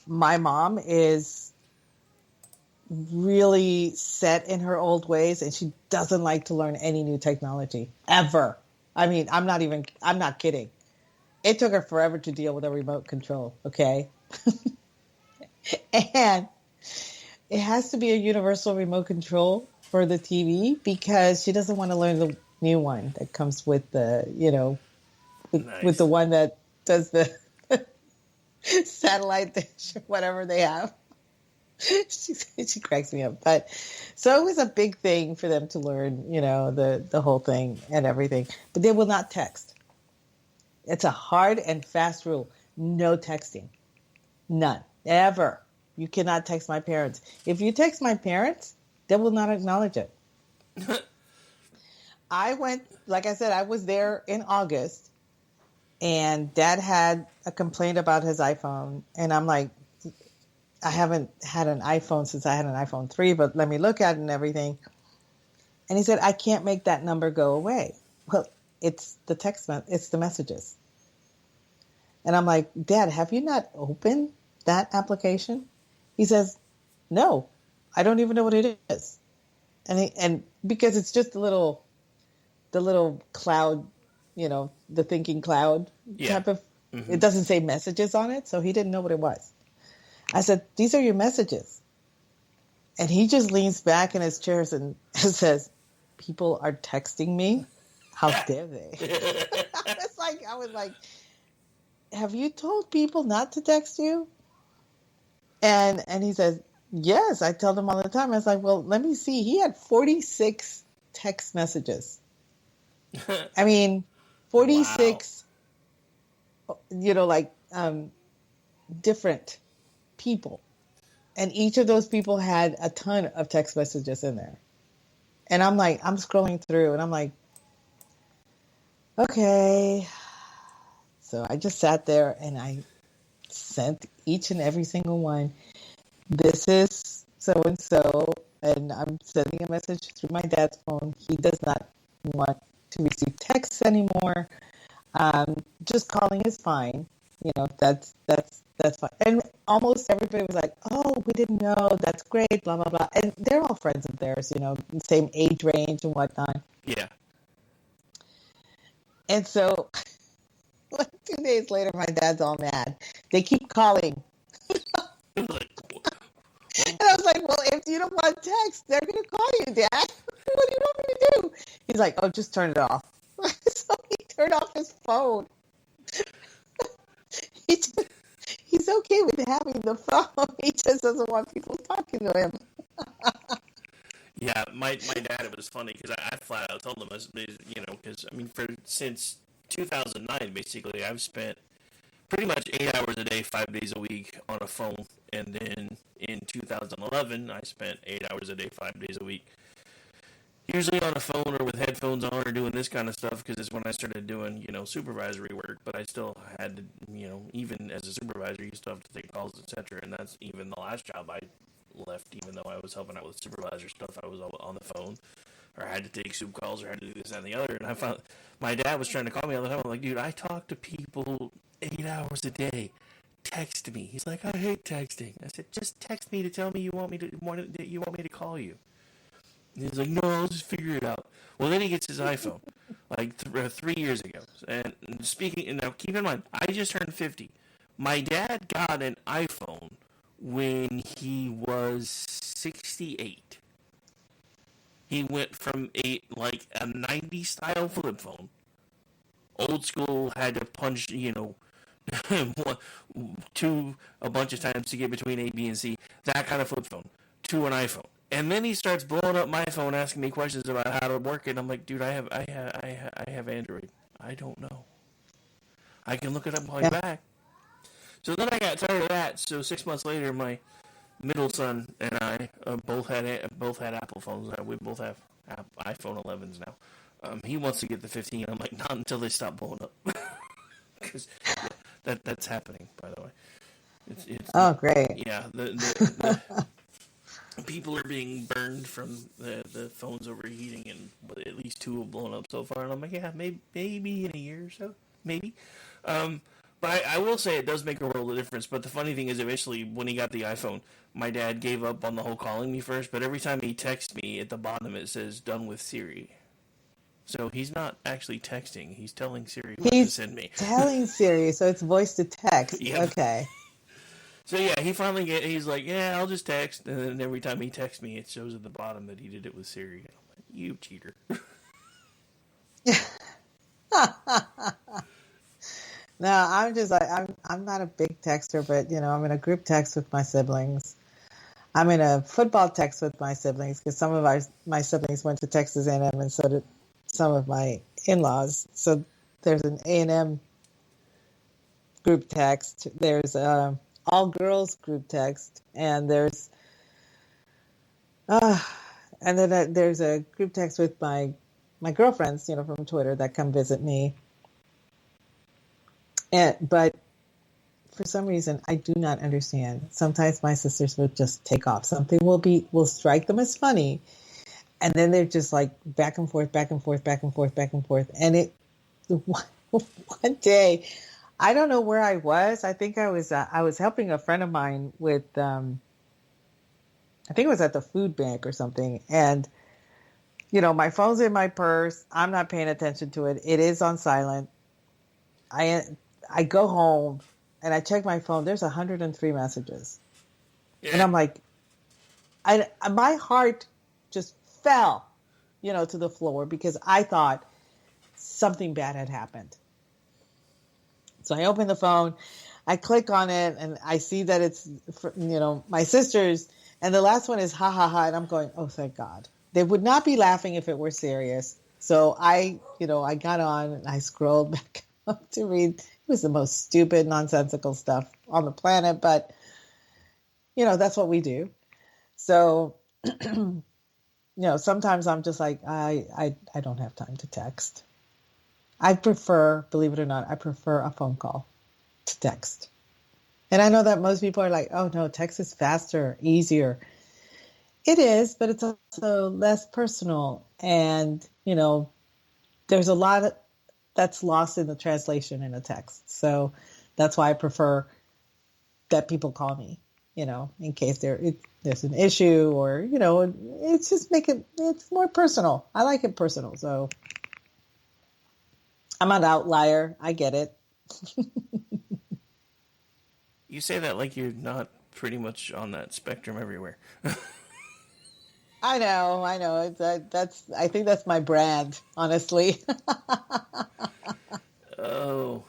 my mom is really set in her old ways, and she doesn't like to learn any new technology ever. I mean, I'm not kidding. It took her forever to deal with a remote control, okay? And it has to be a universal remote control for the TV because she doesn't want to learn the new one that comes with the, nice. With the one that does the satellite dish or whatever they have. She cracks me up. But so it was a big thing for them to learn, the whole thing and everything. But they will not text. It's a hard and fast rule. No texting. None. Ever. You cannot text my parents. If you text my parents, they will not acknowledge it. Like I said, I was there in August, and Dad had a complaint about his iPhone. And I'm like, I haven't had an iPhone since I had an iPhone 3, but let me look at it and everything. And he said, I can't make that number go away. Well, it's the it's the messages. And I'm like, Dad, have you not opened that application? He says, no, I don't even know what it is. And because it's just the little cloud, the thinking cloud type of, it doesn't say messages on it. So he didn't know what it was. I said, these are your messages. And he just leans back in his chairs and says, people are texting me. How dare they? I was like, have you told people not to text you? And he says, yes, I tell them all the time. I was like, well, let me see. He had 46 text messages. I mean, 46, different people. And each of those people had a ton of text messages in there. And I'm scrolling through and I'm like, okay. So I just sat there and I sent each and every single one. This is so-and-so, and I'm sending a message through my dad's phone. He does not want to receive texts anymore. Just calling is fine. That's fine. And almost everybody was like, oh, we didn't know. That's great, blah, blah, blah. And they're all friends of theirs, same age range and whatnot. Yeah. And so 2 days later, my dad's all mad. They keep calling. And I was like, well, if you don't want text, they're going to call you, Dad. What do you want me to do? He's like, oh, just turn it off. So he turned off his phone. He's okay with having the phone. He just doesn't want people talking to him. Yeah, my dad, it was funny because I flat out told him, because, since 2009, basically, I've spent pretty much 8 hours a day, 5 days a week on a phone. And then in 2011, I spent 8 hours a day, 5 days a week, usually on a phone or with headphones on or doing this kind of stuff because it's when I started doing, supervisory work. But I still had to, even as a supervisor, you still have to take calls, etc. And that's even the last job I left, even though I was helping out with supervisor stuff, I was on the phone. Or I had to take soup calls, or had to do this, that, and the other. And I found my dad was trying to call me all the time. I'm like, dude, I talk to people 8 hours a day. Text me. He's like, I hate texting. I said, just text me to tell me you want me to call you. And he's like, no, I'll just figure it out. Well, then he gets his iPhone, like 3 years ago. And now keep in mind, I just turned 50. My dad got an iPhone when he was 68. He went from a 90s style flip phone, old school, had to punch, two a bunch of times to get between A, B, and C, that kind of flip phone, to an iPhone. And then he starts blowing up my phone, asking me questions about how to work it. I'm like, dude, I have Android. I don't know. I can look it up and call you back. So then I got tired of that. So 6 months later, my middle son and I both had Apple phones. We both have iPhone 11s now. He wants to get the 15. I'm like, not until they stop blowing up. Because that's happening, by the way. Oh, great. Yeah, the people are being burned from the phones overheating, and at least 2 have blown up so far. And I'm like, yeah, maybe in a year or so, maybe. But I will say it does make a world of difference. But the funny thing is, eventually, when he got the iPhone, my dad gave up on the whole calling me first. But every time he texts me, at the bottom it says, done with Siri. So he's not actually texting. He's telling Siri what to send me. He's telling Siri, so it's voice to text. Yep. Okay. So yeah, he's like, yeah, I'll just text. And then every time he texts me, it shows at the bottom that he did it with Siri. And I'm like, you cheater. No, I'm just like, I'm not a big texter, but I'm in a group text with my siblings. I'm in a football text with my siblings because some of my siblings went to Texas A&M, and so did some of my in-laws. So there's an A&M group text. There's all girls group text, and there's there's a group text with my girlfriends, from Twitter that come visit me. But for some reason, I do not understand. Sometimes my sisters will just take off. Something will strike them as funny, and then they're just like back and forth, back and forth, back and forth, back and forth. And one day, I don't know where I was. I think I was helping a friend of mine with, I think it was at the food bank or something. And, my phone's in my purse. I'm not paying attention to it. It is on silent. I go home and I check my phone. There's 103 messages. Yeah. And I'm like, my heart just fell, to the floor because I thought something bad had happened. So I open the phone, I click on it, and I see that it's, my sister's, and the last one is ha ha ha, and I'm going, oh, thank God. They would not be laughing if it were serious. So I got on and I scrolled back up to read. It was the most stupid, nonsensical stuff on the planet, but, that's what we do. So, sometimes I'm just like, I don't have time to text. I prefer, believe it or not, a phone call to text. And I know that most people are like, oh no, text is faster, easier. It is, but it's also less personal. And, there's a lot that's lost in the translation in a text. So that's why I prefer that people call me, in case there's an issue or, it's just it's more personal. I like it personal. So I'm an outlier. I get it. You say that like you're not pretty much on that spectrum everywhere. I know. I think that's my brand, honestly. Oh.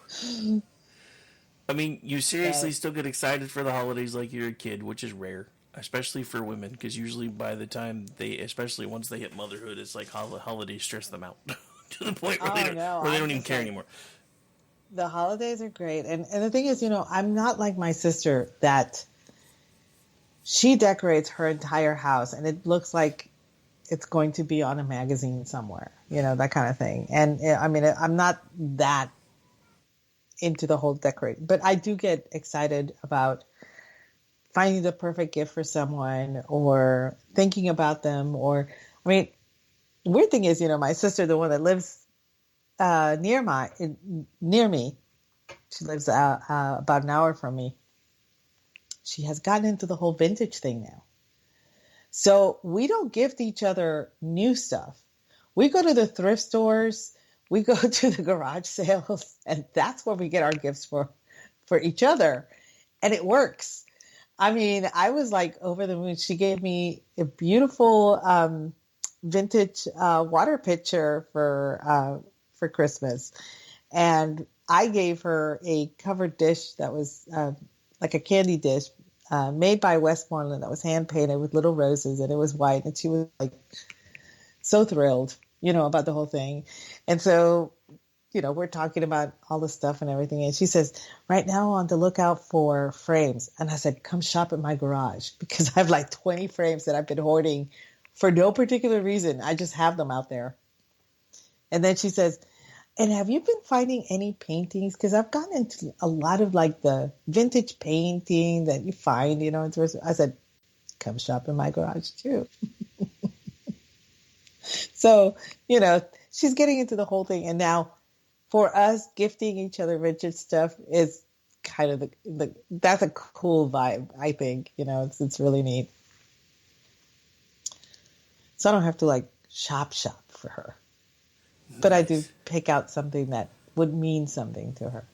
I mean, you seriously still get excited for the holidays like you're a kid, which is rare, especially for women, because usually by the time especially once they hit motherhood, it's like holidays stress them out to the point where they don't even care anymore. The holidays are great. And the thing is, I'm not like my sister that she decorates her entire house and it looks like it's going to be on a magazine somewhere, that kind of thing. And I mean, I'm not that into the whole decorating, but I do get excited about finding the perfect gift for someone or thinking about them. Or, I mean, the weird thing is, my sister, the one that lives near me, she lives about an hour from me. She has gotten into the whole vintage thing now. So we don't gift each other new stuff. We go to the thrift stores, we go to the garage sales, and that's where we get our gifts for each other. And it works. I mean, I was like over the moon. She gave me a beautiful vintage water pitcher for Christmas. And I gave her a covered dish that was like a candy dish made by Westmoreland that was hand painted with little roses, and it was white. And she was like so thrilled, about the whole thing. And so, we're talking about all the stuff and everything. And she says, right now on the lookout for frames. And I said, come shop at my garage because I have like 20 frames that I've been hoarding for no particular reason. I just have them out there. And then she says, and have you been finding any paintings? Because I've gotten into a lot of like the vintage painting that you find, I said, come shop in my garage too. So, she's getting into the whole thing. And now for us, gifting each other vintage stuff is kind of that's a cool vibe, I think. It's really neat. So I don't have to like shop for her. But I do pick out something that would mean something to her.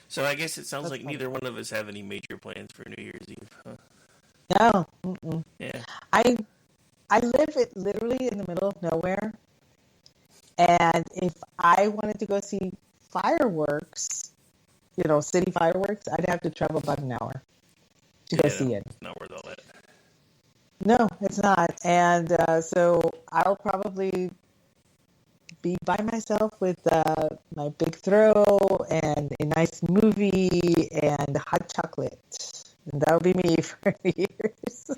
So I guess it sounds like neither one of us have any major plans for New Year's Eve, huh? No. Mm-mm. Yeah. I live literally in the middle of nowhere. And if I wanted to go see fireworks, city fireworks, I'd have to travel about an hour to go see it. It's not worth all that. No, it's not. And so I'll probably be by myself with my big throw and a nice movie and hot chocolate. And that'll be me for New Year's.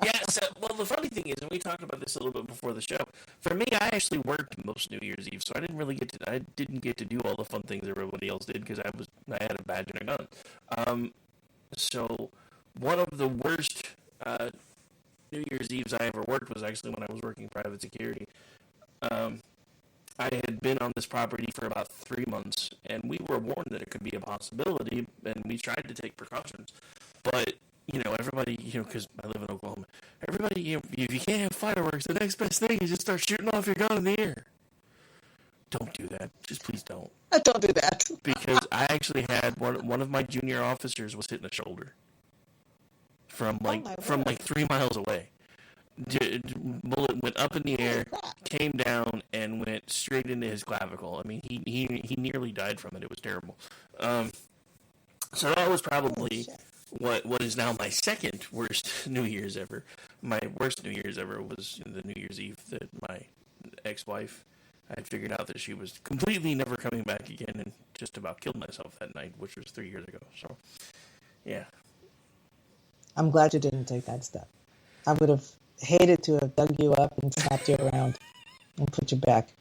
Yeah, well, the funny thing is, and we talked about this a little bit before the show, for me, I actually worked most New Year's Eve, so I didn't get to do all the fun things everybody else did, because I was, I had a badge and a gun. So one of the worst New Year's Eves I ever worked was actually when I was working private security. I had been on this property for about 3 months, and we were warned that it could be a possibility, and we tried to take precautions. But, everybody, because I live in Oklahoma, everybody, if you can't have fireworks, the next best thing is just start shooting off your gun in the air. Don't do that. Just please don't. Don't do that. Because I actually had one of my junior officers was hit in the shoulder from 3 miles away. Bullet went up in the air, came down, and went straight into his clavicle. I mean, he nearly died from it. It was terrible. So that was probably what is now my second worst New Year's ever. My worst New Year's ever was the New Year's Eve that my ex-wife, I had figured out that she was completely never coming back again and just about killed myself that night, which was 3 years ago. So, yeah. I'm glad you didn't take that step. I would have hated to have dug you up and slapped you around and put you back.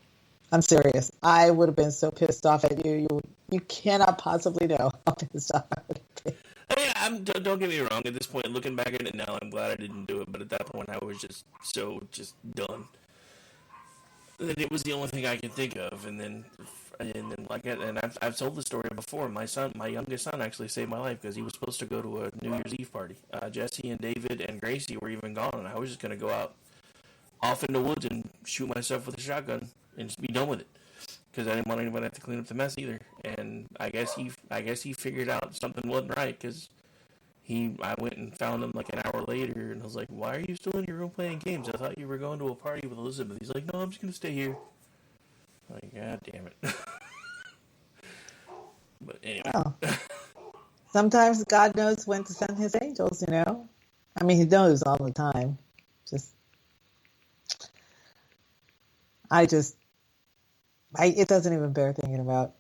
I'm serious. I would have been so pissed off at you. You cannot possibly know how pissed off I would have been. I mean, don't get me wrong. At this point, looking back at it now, I'm glad I didn't do it. But at that point, I was just done. And it was the only thing I could think of. And I've told the story before. My youngest son, actually saved my life because he was supposed to go to a New Year's Eve party. Jesse and David and Gracie were even gone, and I was just going to go out off in the woods and shoot myself with a shotgun and just be done with it because I didn't want anyone to have to clean up the mess either. And I guess he figured out something wasn't right because I went and found him like an hour later, and I was like, "Why are you still in your room playing games? I thought you were going to a party with Elizabeth." He's like, "No, I'm just going to stay here." I'm like, God damn it. But anyway. Oh. Sometimes God knows when to send his angels, I mean, he knows all the time. It doesn't even bear thinking about.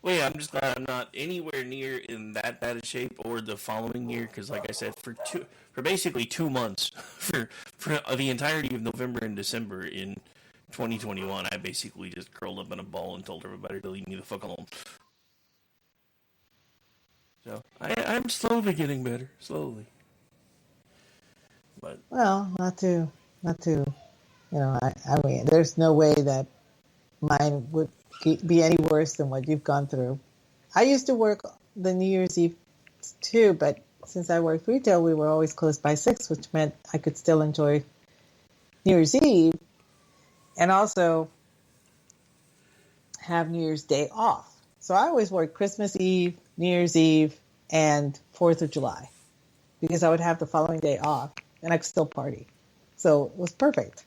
Well, yeah, I'm just glad I'm not anywhere near in that bad a shape or the following year, because like I said, for basically 2 months, for the entirety of November and December in 2021, I basically just curled up in a ball and told everybody to leave me the fuck alone. So I'm slowly getting better, slowly. But Not to. I mean, there's no way that mine would be any worse than what you've gone through. I used to work the New Year's Eve too, but since I worked retail, we were always closed by 6, which meant I could still enjoy New Year's Eve and also have New Year's Day off. So I always worked Christmas Eve, New Year's Eve, and 4th of July because I would have the following day off and I could still party. So it was perfect.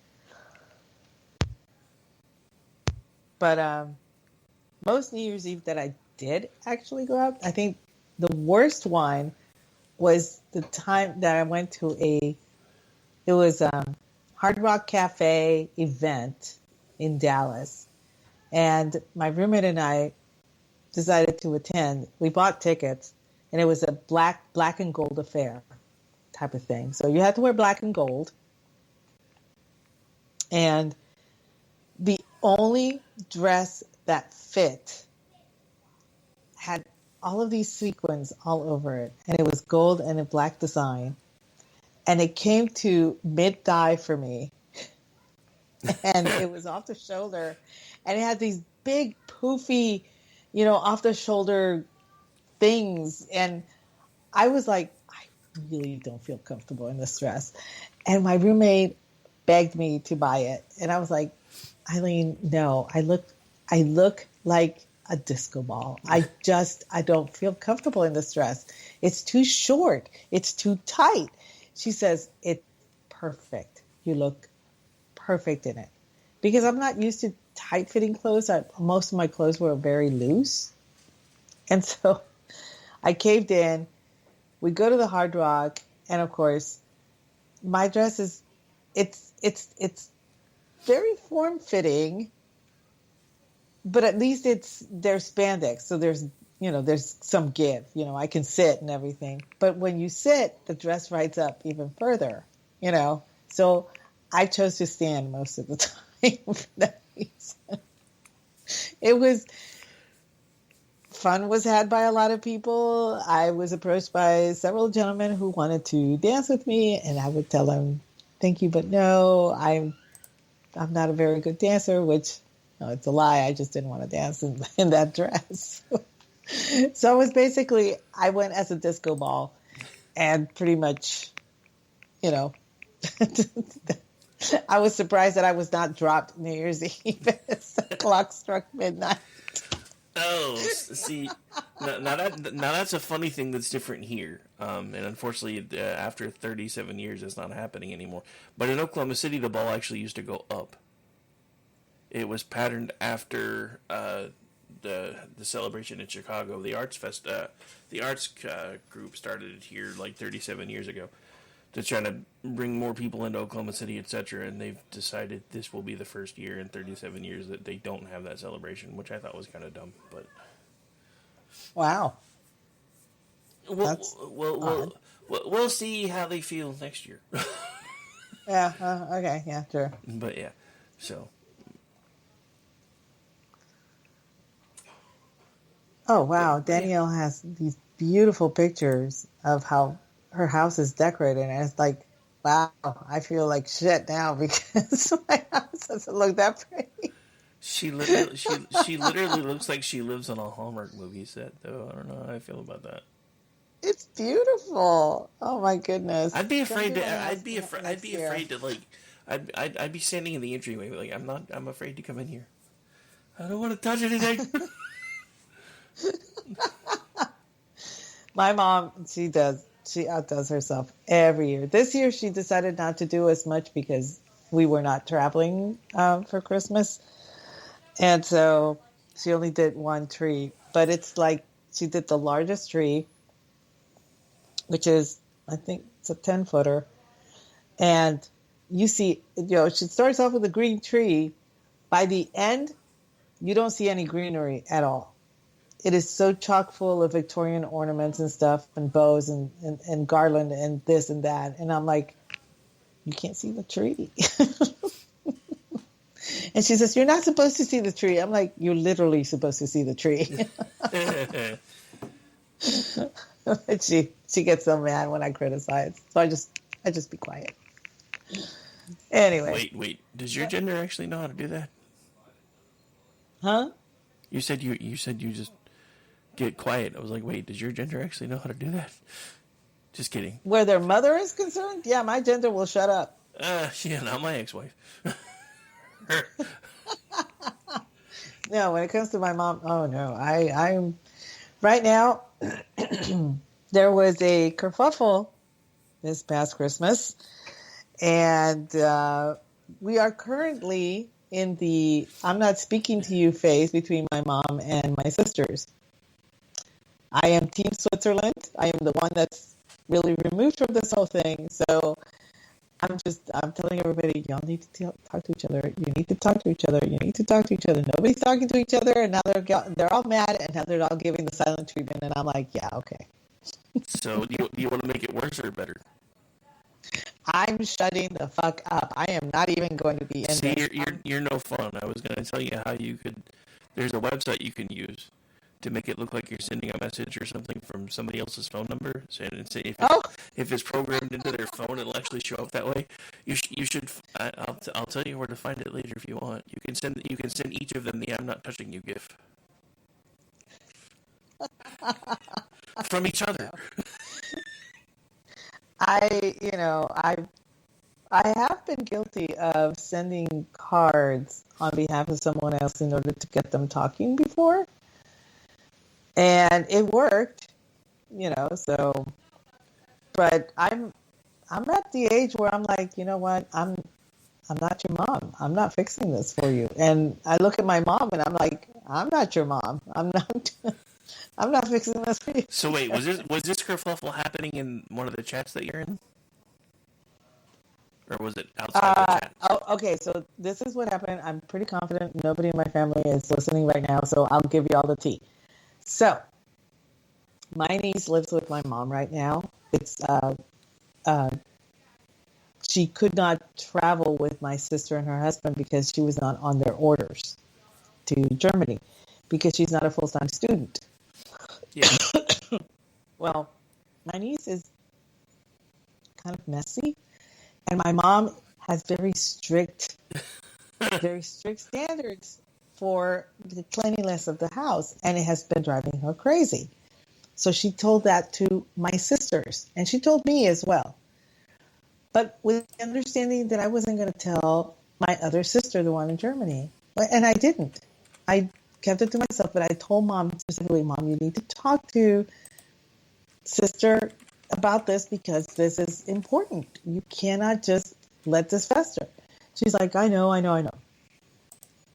But most New Year's Eve that I did actually go out, I think the worst one was the time that I went to it was Hard Rock Cafe event in Dallas. And my roommate and I decided to attend. We bought tickets, and it was a black and gold affair type of thing. So you had to wear black and gold. And the only dress that fit had all of these sequins all over it. And it was gold and a black design. And it came to mid-thigh for me. And it was off the shoulder. And it had these big, poofy, off-the-shoulder things. And I was like, I really don't feel comfortable in this dress. And my roommate begged me to buy it. And I was like, Eileen, no, I look like a disco ball. I don't feel comfortable in this dress. It's too short. It's too tight. She says, it's perfect. You look perfect in it. Because I'm not used to tight-fitting clothes. Most of my clothes were very loose. And so I caved in. We go to the Hard Rock. And, of course, my dress is, it's very form-fitting. But at least there's spandex. So there's some give. I can sit and everything. But when you sit, the dress rides up even further, So I chose to stand most of the time for that reason. fun was had by a lot of people. I was approached by several gentlemen who wanted to dance with me, and I would tell them, "Thank you, but no, I'm not a very good dancer," which, no, it's a lie. I just didn't want to dance in that dress. So it was basically, I went as a disco ball, and pretty much, you know, I was surprised that I was not dropped New Year's Eve as the clock struck midnight. Oh, see, now that's a funny thing that's different here. And unfortunately, after 37 years, it's not happening anymore. But in Oklahoma City, the ball actually used to go up. It was patterned after the celebration in Chicago. The Arts group started it here like 37 years ago to try to bring more people into Oklahoma City, etc. And they've decided this will be the first year in 37 years that they don't have that celebration, which I thought was kind of dumb. But wow, we'll see how they feel next year. Yeah. Okay. Yeah. Sure. But yeah, so. Oh wow, Danielle has these beautiful pictures of how her house is decorated, and it's like, wow, I feel like shit now because my house doesn't look that pretty. She literally looks like she lives on a Hallmark movie set, though. I don't know how I feel about that. It's beautiful. Oh my goodness. I'd be afraid to like. I'd be standing in the entryway like I'm afraid to come in here. I don't want to touch anything. My mom, she outdoes herself every year. This year she decided not to do as much because we were not traveling for Christmas. And so she only did one tree. But it's like she did the largest tree, which is, I think it's a 10-footer. And you see, she starts off with a green tree. By the end, you don't see any greenery at all. It is so chock full of Victorian ornaments and stuff and bows and garland and this and that. And I'm like, you can't see the tree. And she says, you're not supposed to see the tree. I'm like, you're literally supposed to see the tree. And she gets so mad when I criticize. So I just be quiet. Anyway. Wait. Does your gender actually know how to do that? Huh? You said you just get quiet. I was like, wait, does your gender actually know how to do that? Just kidding. Where their mother is concerned? Yeah, my gender will shut up. Yeah, not my ex-wife. No, when it comes to my mom, oh no. I'm right now, there was a kerfuffle this past Christmas, and we are currently in the I'm not speaking to you phase between my mom and my sisters. I am Team Switzerland. I am the one that's really removed from this whole thing. So I'm telling everybody, y'all need to talk to each other. You need to talk to each other. You need to talk to each other. Nobody's talking to each other, and now they're all mad, and now they're all giving the silent treatment. And I'm like, yeah, okay. So do you want to make it worse or better? I'm shutting the fuck up. I am not even going to be in See, this. you're no fun. I was going to tell you how you could. There's a website you can use to make it look like you're sending a message or something from somebody else's phone number. And say if it's programmed into their phone, it'll actually show up that way. You should. I'll tell you where to find it later if you want. You can send each of them the "I'm not touching you" gif from each other. I have been guilty of sending cards on behalf of someone else in order to get them talking before. And it worked, so, but I'm at the age where I'm like, you know what? I'm not your mom. I'm not fixing this for you. And I look at my mom and I'm like, I'm not your mom. I'm not fixing this for you. So wait, was this kerfuffle happening in one of the chats that you're in? Or was it outside the chat? Oh, okay, so this is what happened. I'm pretty confident nobody in my family is listening right now, so I'll give you all the tea. So, my niece lives with my mom right now. She could not travel with my sister and her husband because she was not on their orders to Germany because she's not a full-time student. Yeah. Well, my niece is kind of messy, and my mom has very strict standards for the cleanliness of the house, and it has been driving her crazy. So she told that to my sisters, and she told me as well. But with the understanding that I wasn't going to tell my other sister, the one in Germany. And I didn't. I kept it to myself, but I told mom specifically, Mom, you need to talk to sister about this because this is important. You cannot just let this fester. She's like, I know.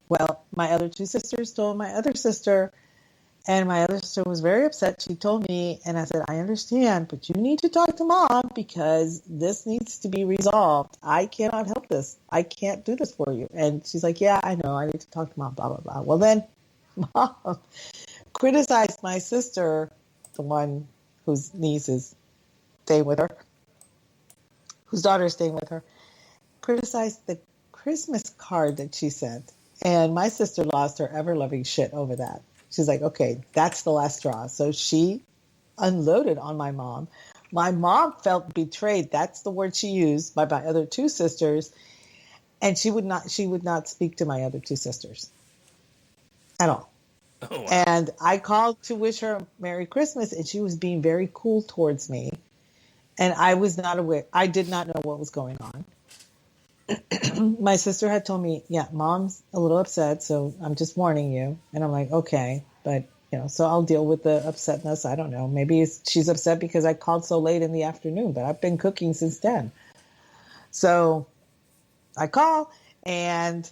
Well, my other two sisters told my other sister, and my other sister was very upset. She told me, and I said, I understand, but you need to talk to mom because this needs to be resolved. I cannot help this. I can't do this for you. And she's like, yeah, I know. I need to talk to mom, blah, blah, blah. Well, then mom criticized my sister, the one whose niece is staying with her, whose daughter is staying with her, criticized the Christmas card that she sent. And my sister lost her ever-loving shit over that. She's like, okay, that's the last straw. So she unloaded on my mom. My mom felt betrayed. That's the word she used by my other two sisters. And she would not speak to my other two sisters at all. Oh, wow. And I called to wish her Merry Christmas, and she was being very cool towards me. And I was not aware. I did not know what was going on. My sister had told me, yeah, mom's a little upset, so I'm just warning you. And I'm like, okay, but, so I'll deal with the upsetness. I don't know. Maybe she's upset because I called so late in the afternoon, but I've been cooking since then. So I call, and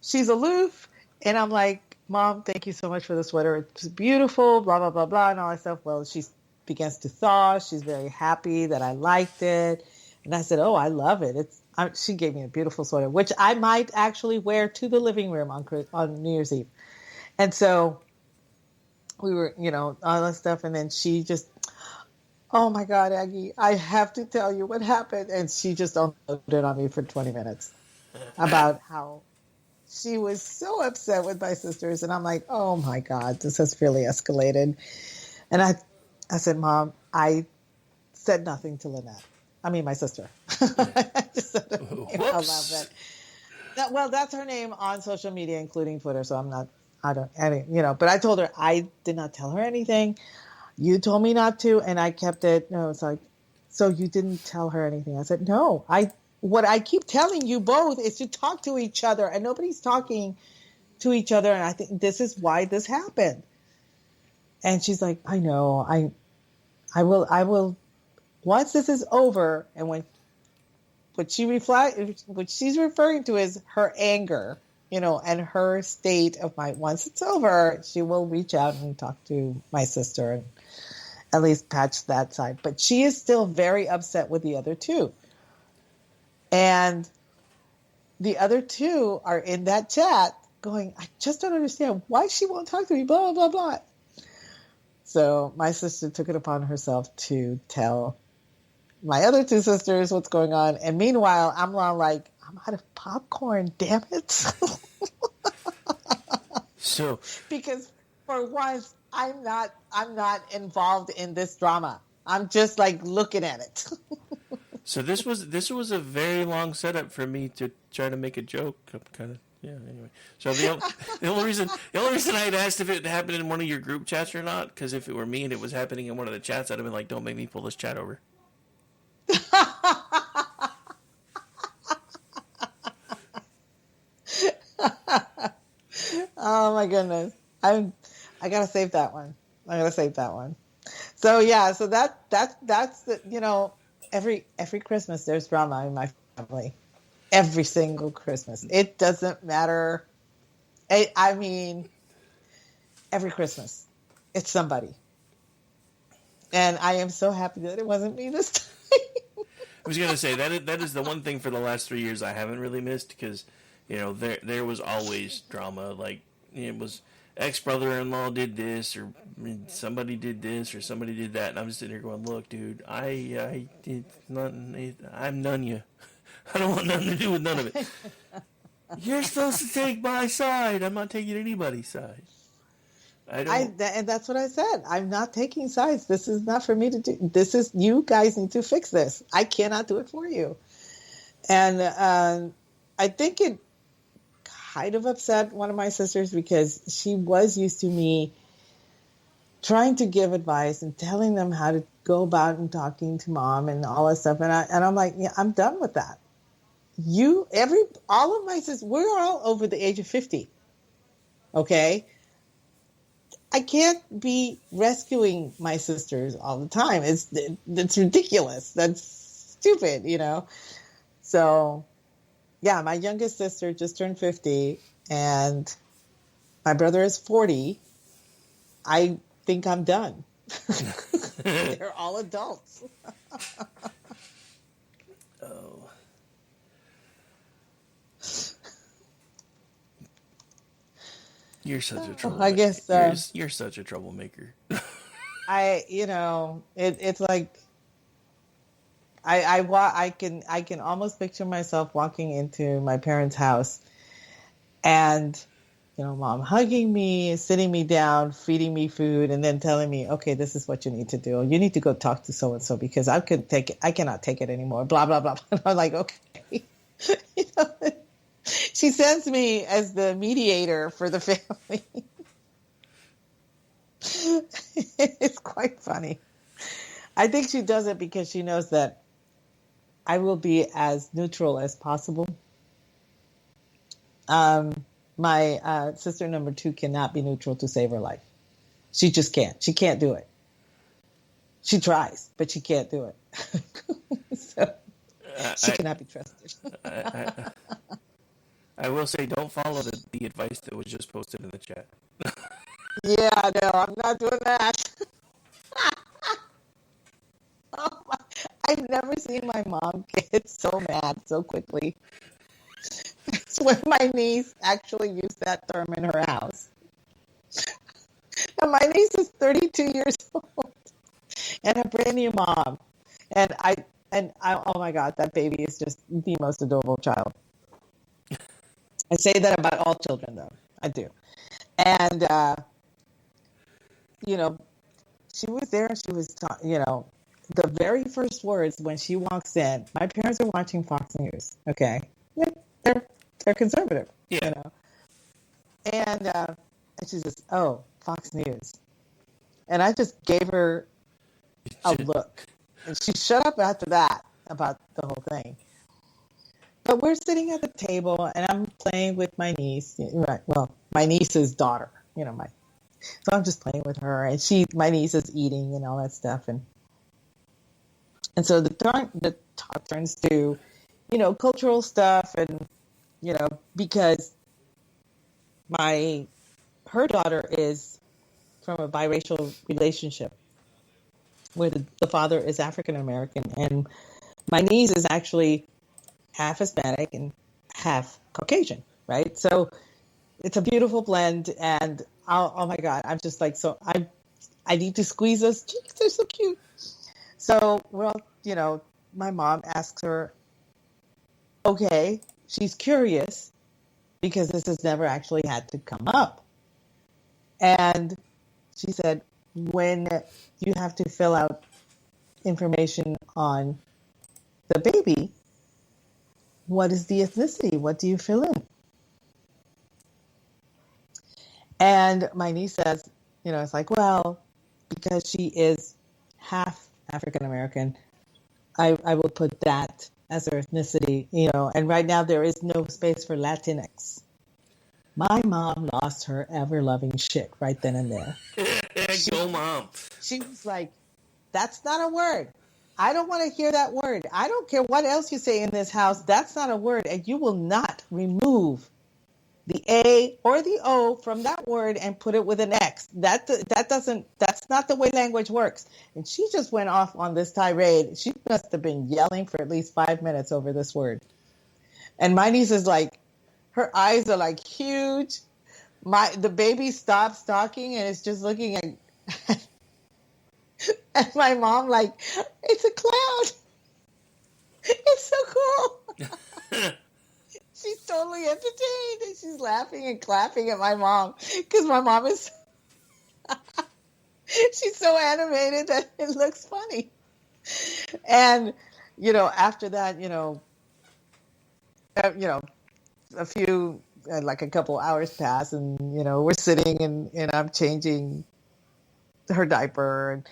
she's aloof, and I'm like, Mom, thank you so much for the sweater. It's beautiful, blah, blah, blah, blah, and all that stuff. Well, she begins to thaw. She's very happy that I liked it. And I said, oh, I love it. She gave me a beautiful sweater, which I might actually wear to the living room on New Year's Eve. And so we were, all that stuff. And then she just, oh my God, Aggie, I have to tell you what happened. And she just unloaded on me for 20 minutes about how she was so upset with my sisters. And I'm like, oh my God, this has really escalated. And I said, Mom, I said nothing to Lynette. I mean, my sister. I just said her name out loud. Well, that's her name on social media, including Twitter. So but I told her I did not tell her anything. You told me not to, and I kept it. No, it's like, so you didn't tell her anything. I said, no, what I keep telling you both is to talk to each other, and nobody's talking to each other. And I think this is why this happened. And she's like, I know, I will. Once this is over, and what she's referring to is her anger, and her state of mind. Once it's over, she will reach out and talk to my sister and at least patch that side. But she is still very upset with the other two. And the other two are in that chat going, I just don't understand why she won't talk to me, blah, blah, blah. So my sister took it upon herself to tell my other two sisters what's going on. And meanwhile, I'm like, I'm out of popcorn, damn it. So, because for once, I'm not involved in this drama. I'm just like looking at it. so this was a very long setup for me to try to make a joke. Kind of, yeah. Anyway, so the only reason I had asked if it happened in one of your group chats or not, because if it were me and it was happening in one of the chats, I'd have been like, don't make me pull this chat over. Oh my goodness. I gotta save that one. So yeah, so that's the, every Christmas there's drama in my family. Every single Christmas. It doesn't matter. I mean, every Christmas it's somebody. And I am so happy that it wasn't me this time. I was going to say, that is the one thing for the last 3 years I haven't really missed, because, there was always drama. Like, it was ex-brother-in-law did this, or somebody did this, or somebody did that. And I'm just sitting there going, look, dude, I did nothing. I'm none you. I don't want nothing to do with none of it. You're supposed to take my side. I'm not taking anybody's side. I don't. And that's what I said. I'm not taking sides. This is not for me to do. This is, you guys need to fix this. I cannot do it for you. And I think it kind of upset one of my sisters because she was used to me trying to give advice and telling them how to go about and talking to mom and all that stuff. And I'm like, yeah, I'm done with that. All of my sisters, we're all over the age of 50. Okay. I can't be rescuing my sisters all the time. It's ridiculous. That's stupid, So, yeah, my youngest sister just turned 50, and my brother is 40. I think I'm done. They're all adults. Oh. You're such a troublemaker. I guess you're such a troublemaker. it's like I can almost picture myself walking into my parents' house and mom hugging me, sitting me down, feeding me food, and then telling me, okay, this is what you need to do. You need to go talk to so and so because I cannot take it anymore. Blah blah blah. I'm like, okay. She sends me as the mediator for the family. It's quite funny. I think she does it because she knows that I will be as neutral as possible. My sister number 2 cannot be neutral to save her life. She just can't. She can't do it. She tries, but she can't do it. So she cannot be trusted. I will say, don't follow the advice that was just posted in the chat. Yeah, no, I'm not doing that. I've never seen my mom get so mad so quickly. It's when my niece actually used that term in her house. And my niece is 32 years old and a brand new mom. And I, oh my God, that baby is just the most adorable child. I say that about all children, though. I do. And, she was there and she was, the very first words when she walks in, my parents are watching Fox News, okay? They're conservative, And she says, oh, Fox News. And I just gave her a look. And she shut up after that about the whole thing. But we're sitting at the table, and I'm playing with my niece. Right? Well, my niece's daughter. So I'm just playing with her, and my niece is eating and all that stuff, and so the talk turns to, cultural stuff, and because her daughter is from a biracial relationship where the father is African American, and my niece is actually half Hispanic and half Caucasian, right? So it's a beautiful blend, and oh my God, I'm just like, so I need to squeeze those cheeks. They're so cute. So, my mom asks her, okay, she's curious because this has never actually had to come up. And she said, when you have to fill out information on the baby, what is the ethnicity? What do you fill in? And my niece says, it's like, well, because she is half African American, I will put that as her ethnicity, and right now there is no space for Latinx. My mom lost her ever-loving shit right then and there. Go, Mom. She was like, that's not a word. I don't want to hear that word. I don't care what else you say in this house. That's not a word, and you will not remove the A or the O from that word and put it with an X. That's not the way language works. And she just went off on this tirade. She must have been yelling for at least 5 minutes over this word. And my niece is like, her eyes are like huge. The baby stops talking and is just looking at and my mom like, it's a clown. It's so cool. She's totally entertained, and she's laughing and clapping at my mom because my mom is She's so animated that it looks funny. And, after that, a few, like a couple hours pass and, we're sitting and I'm changing her diaper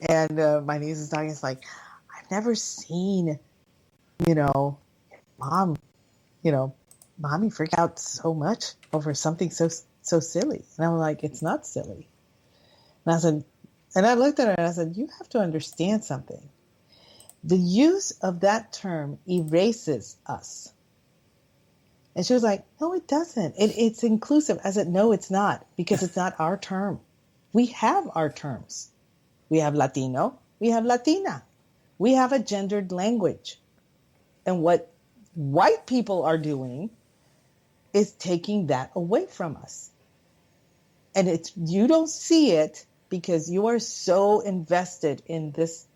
and my niece is talking. It's like, I've never seen, mom, mommy freak out so much over something so silly. And I'm like, it's not silly. And I looked at her and I said, you have to understand something. The use of that term erases us. And she was like, no, it doesn't. It's inclusive. I said, no, it's not, because it's not our term. We have our terms. We have Latino. We have Latina. We have a gendered language. And what white people are doing is taking that away from us. And you don't see it because you are so invested in this,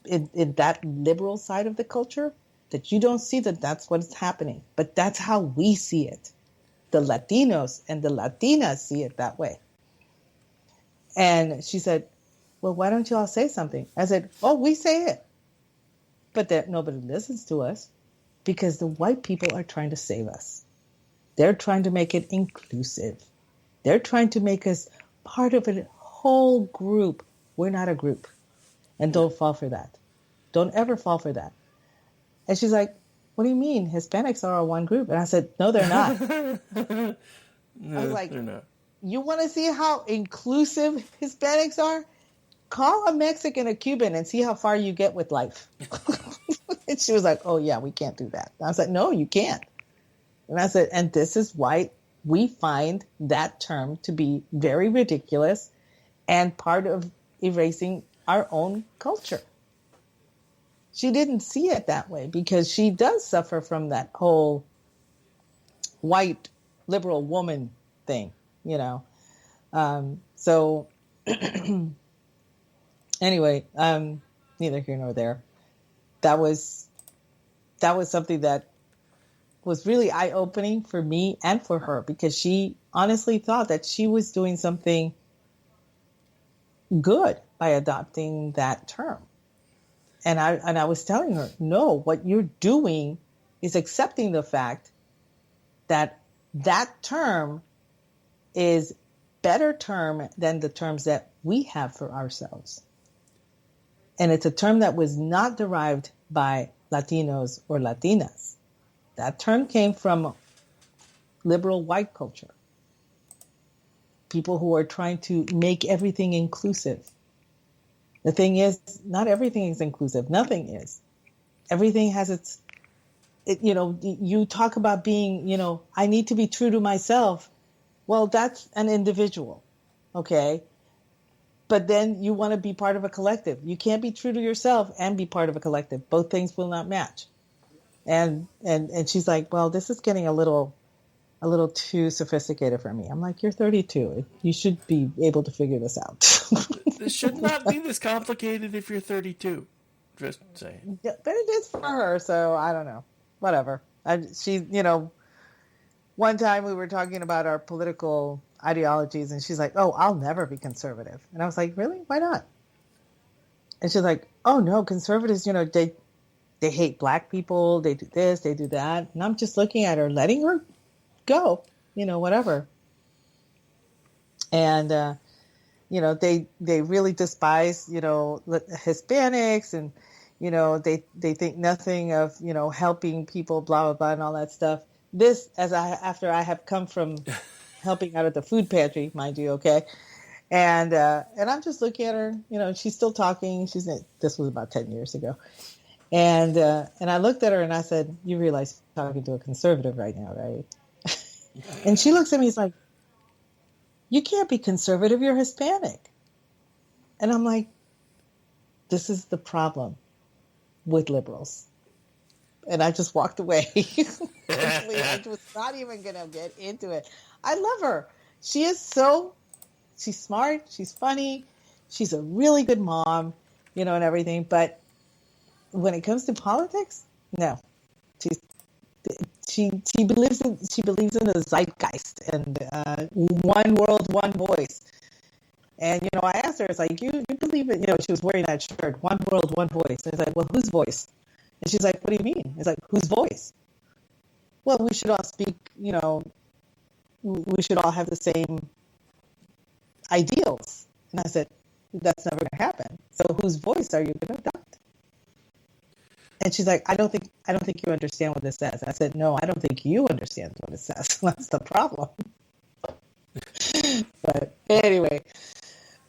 in that liberal side of the culture, that you don't see that that's what's happening. But that's how we see it. The Latinos and the Latinas see it that way. And she said, well, why don't you all say something? I said, oh, we say it. But that nobody listens to us because the white people are trying to save us. They're trying to make it inclusive. They're trying to make us part of a whole group. We're not a group. And don't fall for that. Don't ever fall for that. And she's like, what do you mean? Hispanics are one group. And I said, no, they're not. No, I was like, they're not. You want to see how inclusive Hispanics are? Call a Mexican a Cuban and see how far you get with life. And she was like, oh, yeah, we can't do that. I was like, no, you can't. And I said, and this is why we find that term to be very ridiculous and part of erasing our own culture. She didn't see it that way because she does suffer from that whole white liberal woman thing, So anyway, neither here nor there. That was something that was really eye-opening for me and for her, because she honestly thought that she was doing something good by adopting that term. And I was telling her, no, what you're doing is accepting the fact that that term is better term than the terms that we have for ourselves. And it's a term that was not derived by Latinos or Latinas. That term came from liberal white culture. People who are trying to make everything inclusive. The thing is, not everything is inclusive. Nothing is. Everything has you talk about being, I need to be true to myself. Well, that's an individual. Okay. But then you want to be part of a collective. You can't be true to yourself and be part of a collective. Both things will not match. And she's like, well, this is getting a little too sophisticated for me. I'm like, you're 32. You should be able to figure this out. This should not be this complicated if you're 32. Just saying. Yeah, but it is for her, so I don't know. Whatever. One time we were talking about our political ideologies, and she's like, oh, I'll never be conservative. And I was like, really? Why not? And she's like, oh, no, conservatives, they hate black people. They do this, they do that. And I'm just looking at her, letting her go, whatever. And, they really despise, Hispanics, and, they think nothing of, helping people, blah, blah, blah, and all that stuff. This, after I have come from helping out at the food pantry, mind you, okay? And I'm just looking at her, she's still talking. This was about 10 years ago. And I looked at her and I said, you realize you're talking to a conservative right now, right? And she looks at me, it's like, you can't be conservative, you're Hispanic. And I'm like, this is the problem with liberals. And I just walked away. I was not even going to get into it. I love her. She's smart, she's funny, she's a really good mom, and everything. But when it comes to politics, no. She believes in the zeitgeist and one world, one voice. And, I asked her, it's like, you believe it? She was wearing that shirt, one world, one voice. And it's like, well, whose voice? And she's like, what do you mean? It's like, whose voice? Well, we should all speak, we should all have the same ideals. And I said, that's never going to happen. So whose voice are you going to adopt? And she's like, I don't think you understand what this says. I said, no, I don't think you understand what it says. That's the problem. But anyway,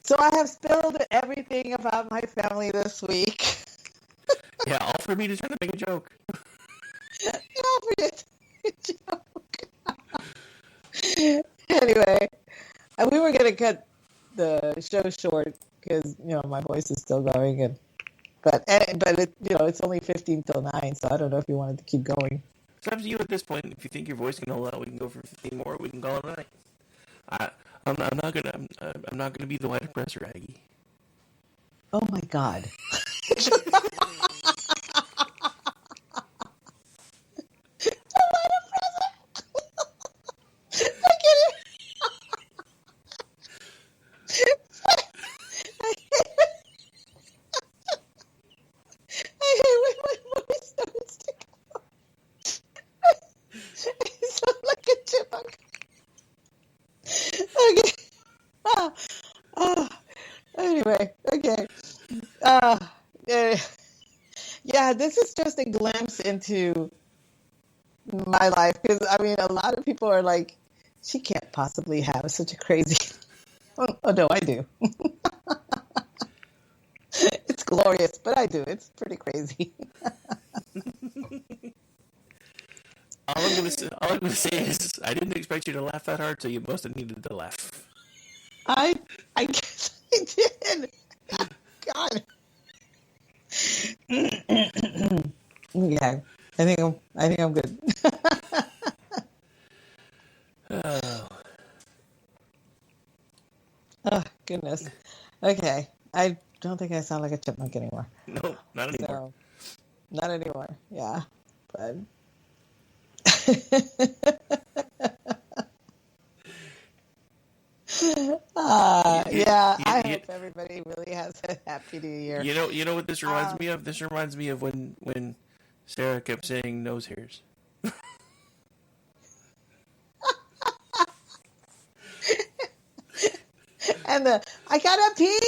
so I have spilled everything about my family this week. Yeah, all for me to try to make a joke. All for you to make a joke. Anyway, we were going to cut the show short because, my voice is still going. But it, it's only 15 till 9, so I don't know if you wanted to keep going. It's up to you at this point. If you think your voice can hold out, we can go for 15 more. We can call it a night. I'm not gonna be the white oppressor, Aggie. Oh my God. Anyway, okay. Yeah, this is just a glimpse into my life because, a lot of people are like, she can't possibly have such a crazy... Oh, no, I do. It's glorious, but I do. It's pretty crazy. All I'm gonna say is I didn't expect you to laugh that hard, so you must have needed to laugh. I guess I did. God. Yeah, I think I'm good. Oh goodness. Okay, I don't think I sound like a chipmunk anymore. No, not anymore. So, not anymore. Yeah, but. I hope everybody really has a happy New Year. You know what this reminds me of? This reminds me of when Sarah kept saying nose hairs. And I gotta pee.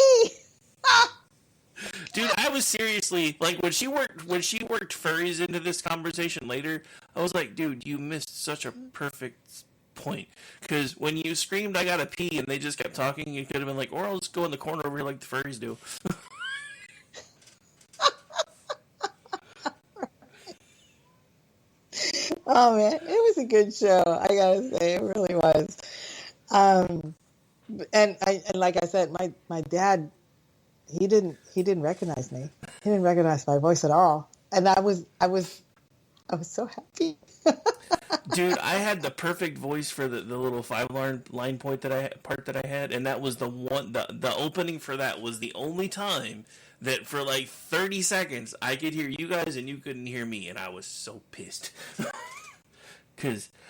Dude, I was seriously like when she worked furries into this conversation later. I was like, dude, you missed such a perfect point because when you screamed, "I gotta pee," and they just kept talking, you could have been like, "Or I'll just go in the corner over here like the furries do." Oh man, it was a good show. I gotta say, it really was. And like I said, my dad, he didn't recognize me. He didn't recognize my voice at all, and I was so happy. Dude, I had the perfect voice for the little 5-line part that I had, and that was the opening for that was the only time that for like 30 seconds I could hear you guys and you couldn't hear me, and I was so pissed.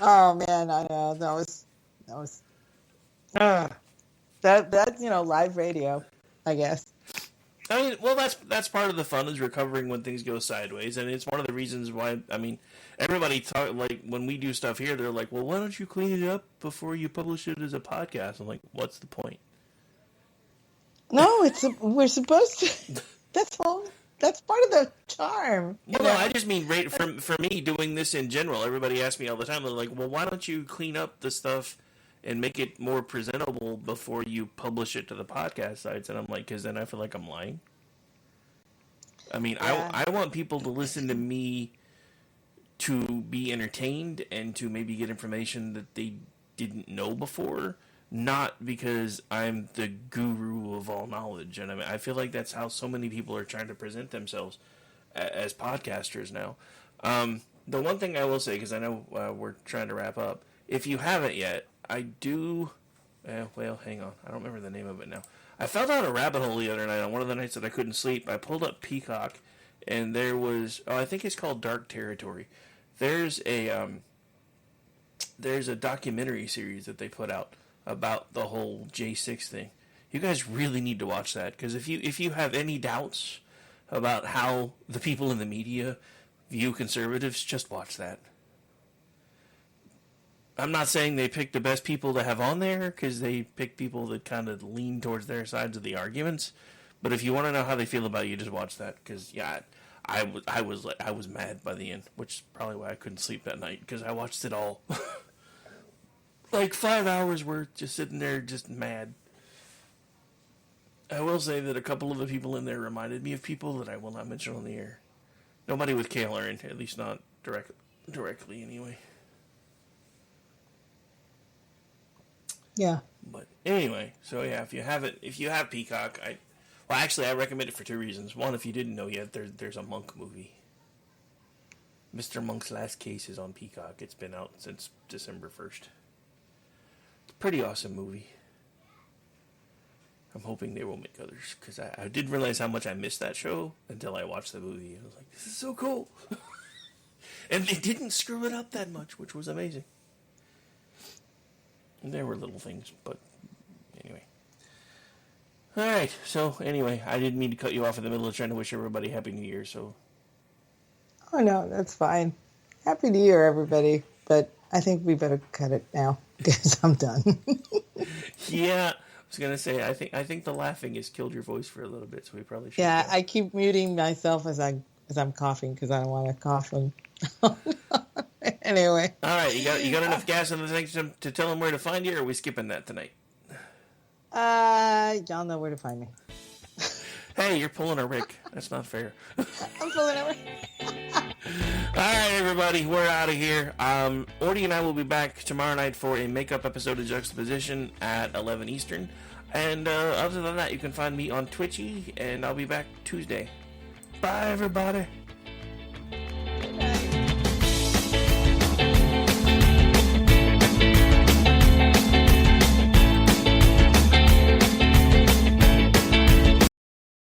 Oh man, I know that was that live radio, I guess. I mean, well, that's part of the fun is recovering when things go sideways, and it's one of the reasons why. I mean, everybody talk like when we do stuff here, they're like, "Well, why don't you clean it up before you publish it as a podcast?" I'm like, "What's the point?" No, we're supposed to. That's all. That's part of the charm. Well, no, I just mean for me doing this in general. Everybody asks me all the time. They're like, "Well, why don't you clean up the stuff and make it more presentable before you publish it to the podcast sites?" And I'm like, because then I feel like I'm lying. I mean, yeah. I want people to listen to me to be entertained and to maybe get information that they didn't know before, not because I'm the guru of all knowledge. And I mean, I feel like that's how so many people are trying to present themselves as podcasters now. The one thing I will say, because I know we're trying to wrap up, if you haven't yet, I do... well, hang on. I don't remember the name of it now. I fell down a rabbit hole the other night on one of the nights that I couldn't sleep. I pulled up Peacock, and there was... I think it's called Dark Territory. There's a documentary series that they put out about the whole J6 thing. You guys really need to watch that, because if you have any doubts about how the people in the media view conservatives, just watch that. I'm not saying they picked the best people to have on there, because they picked people that kind of lean towards their sides of the arguments. But if you want to know how they feel about you, just watch that. Because I was mad by the end, which is probably why I couldn't sleep that night, because I watched it all, like 5 hours worth, just sitting there, just mad. I will say that a couple of the people in there reminded me of people that I will not mention on the air. Nobody with Kale or at least not directly anyway. Yeah. But anyway, so yeah, if you have Peacock, I recommend it for 2 reasons. One, if you didn't know yet, there's a Monk movie. Mr. Monk's Last Case is on Peacock. It's been out since December 1st. It's a pretty awesome movie. I'm hoping they will make others, because I didn't realize how much I missed that show until I watched the movie. I was like, this is so cool. And they didn't screw it up that much, which was amazing. And there were little things, but anyway. Alright, so anyway, I didn't mean to cut you off in the middle of trying to wish everybody Happy New Year, so. Oh, no, that's fine. Happy New Year, everybody. But I think we better cut it now, because I'm done. Yeah. I was gonna say, I think the laughing has killed your voice for a little bit, so we probably should. Yeah, I keep muting myself as I'm coughing, because I don't want to cough. Anyway. All right, you got enough gas in the tank to tell them where to find you, or are we skipping that tonight? Y'all know where to find me. Hey, you're pulling a Rick. That's not fair. I'm pulling over. All right, everybody, we're out of here. Orty and I will be back tomorrow night for a makeup episode of Juxtaposition at 11 Eastern. And other than that, you can find me on Twitchy, and I'll be back Tuesday. Bye, everybody.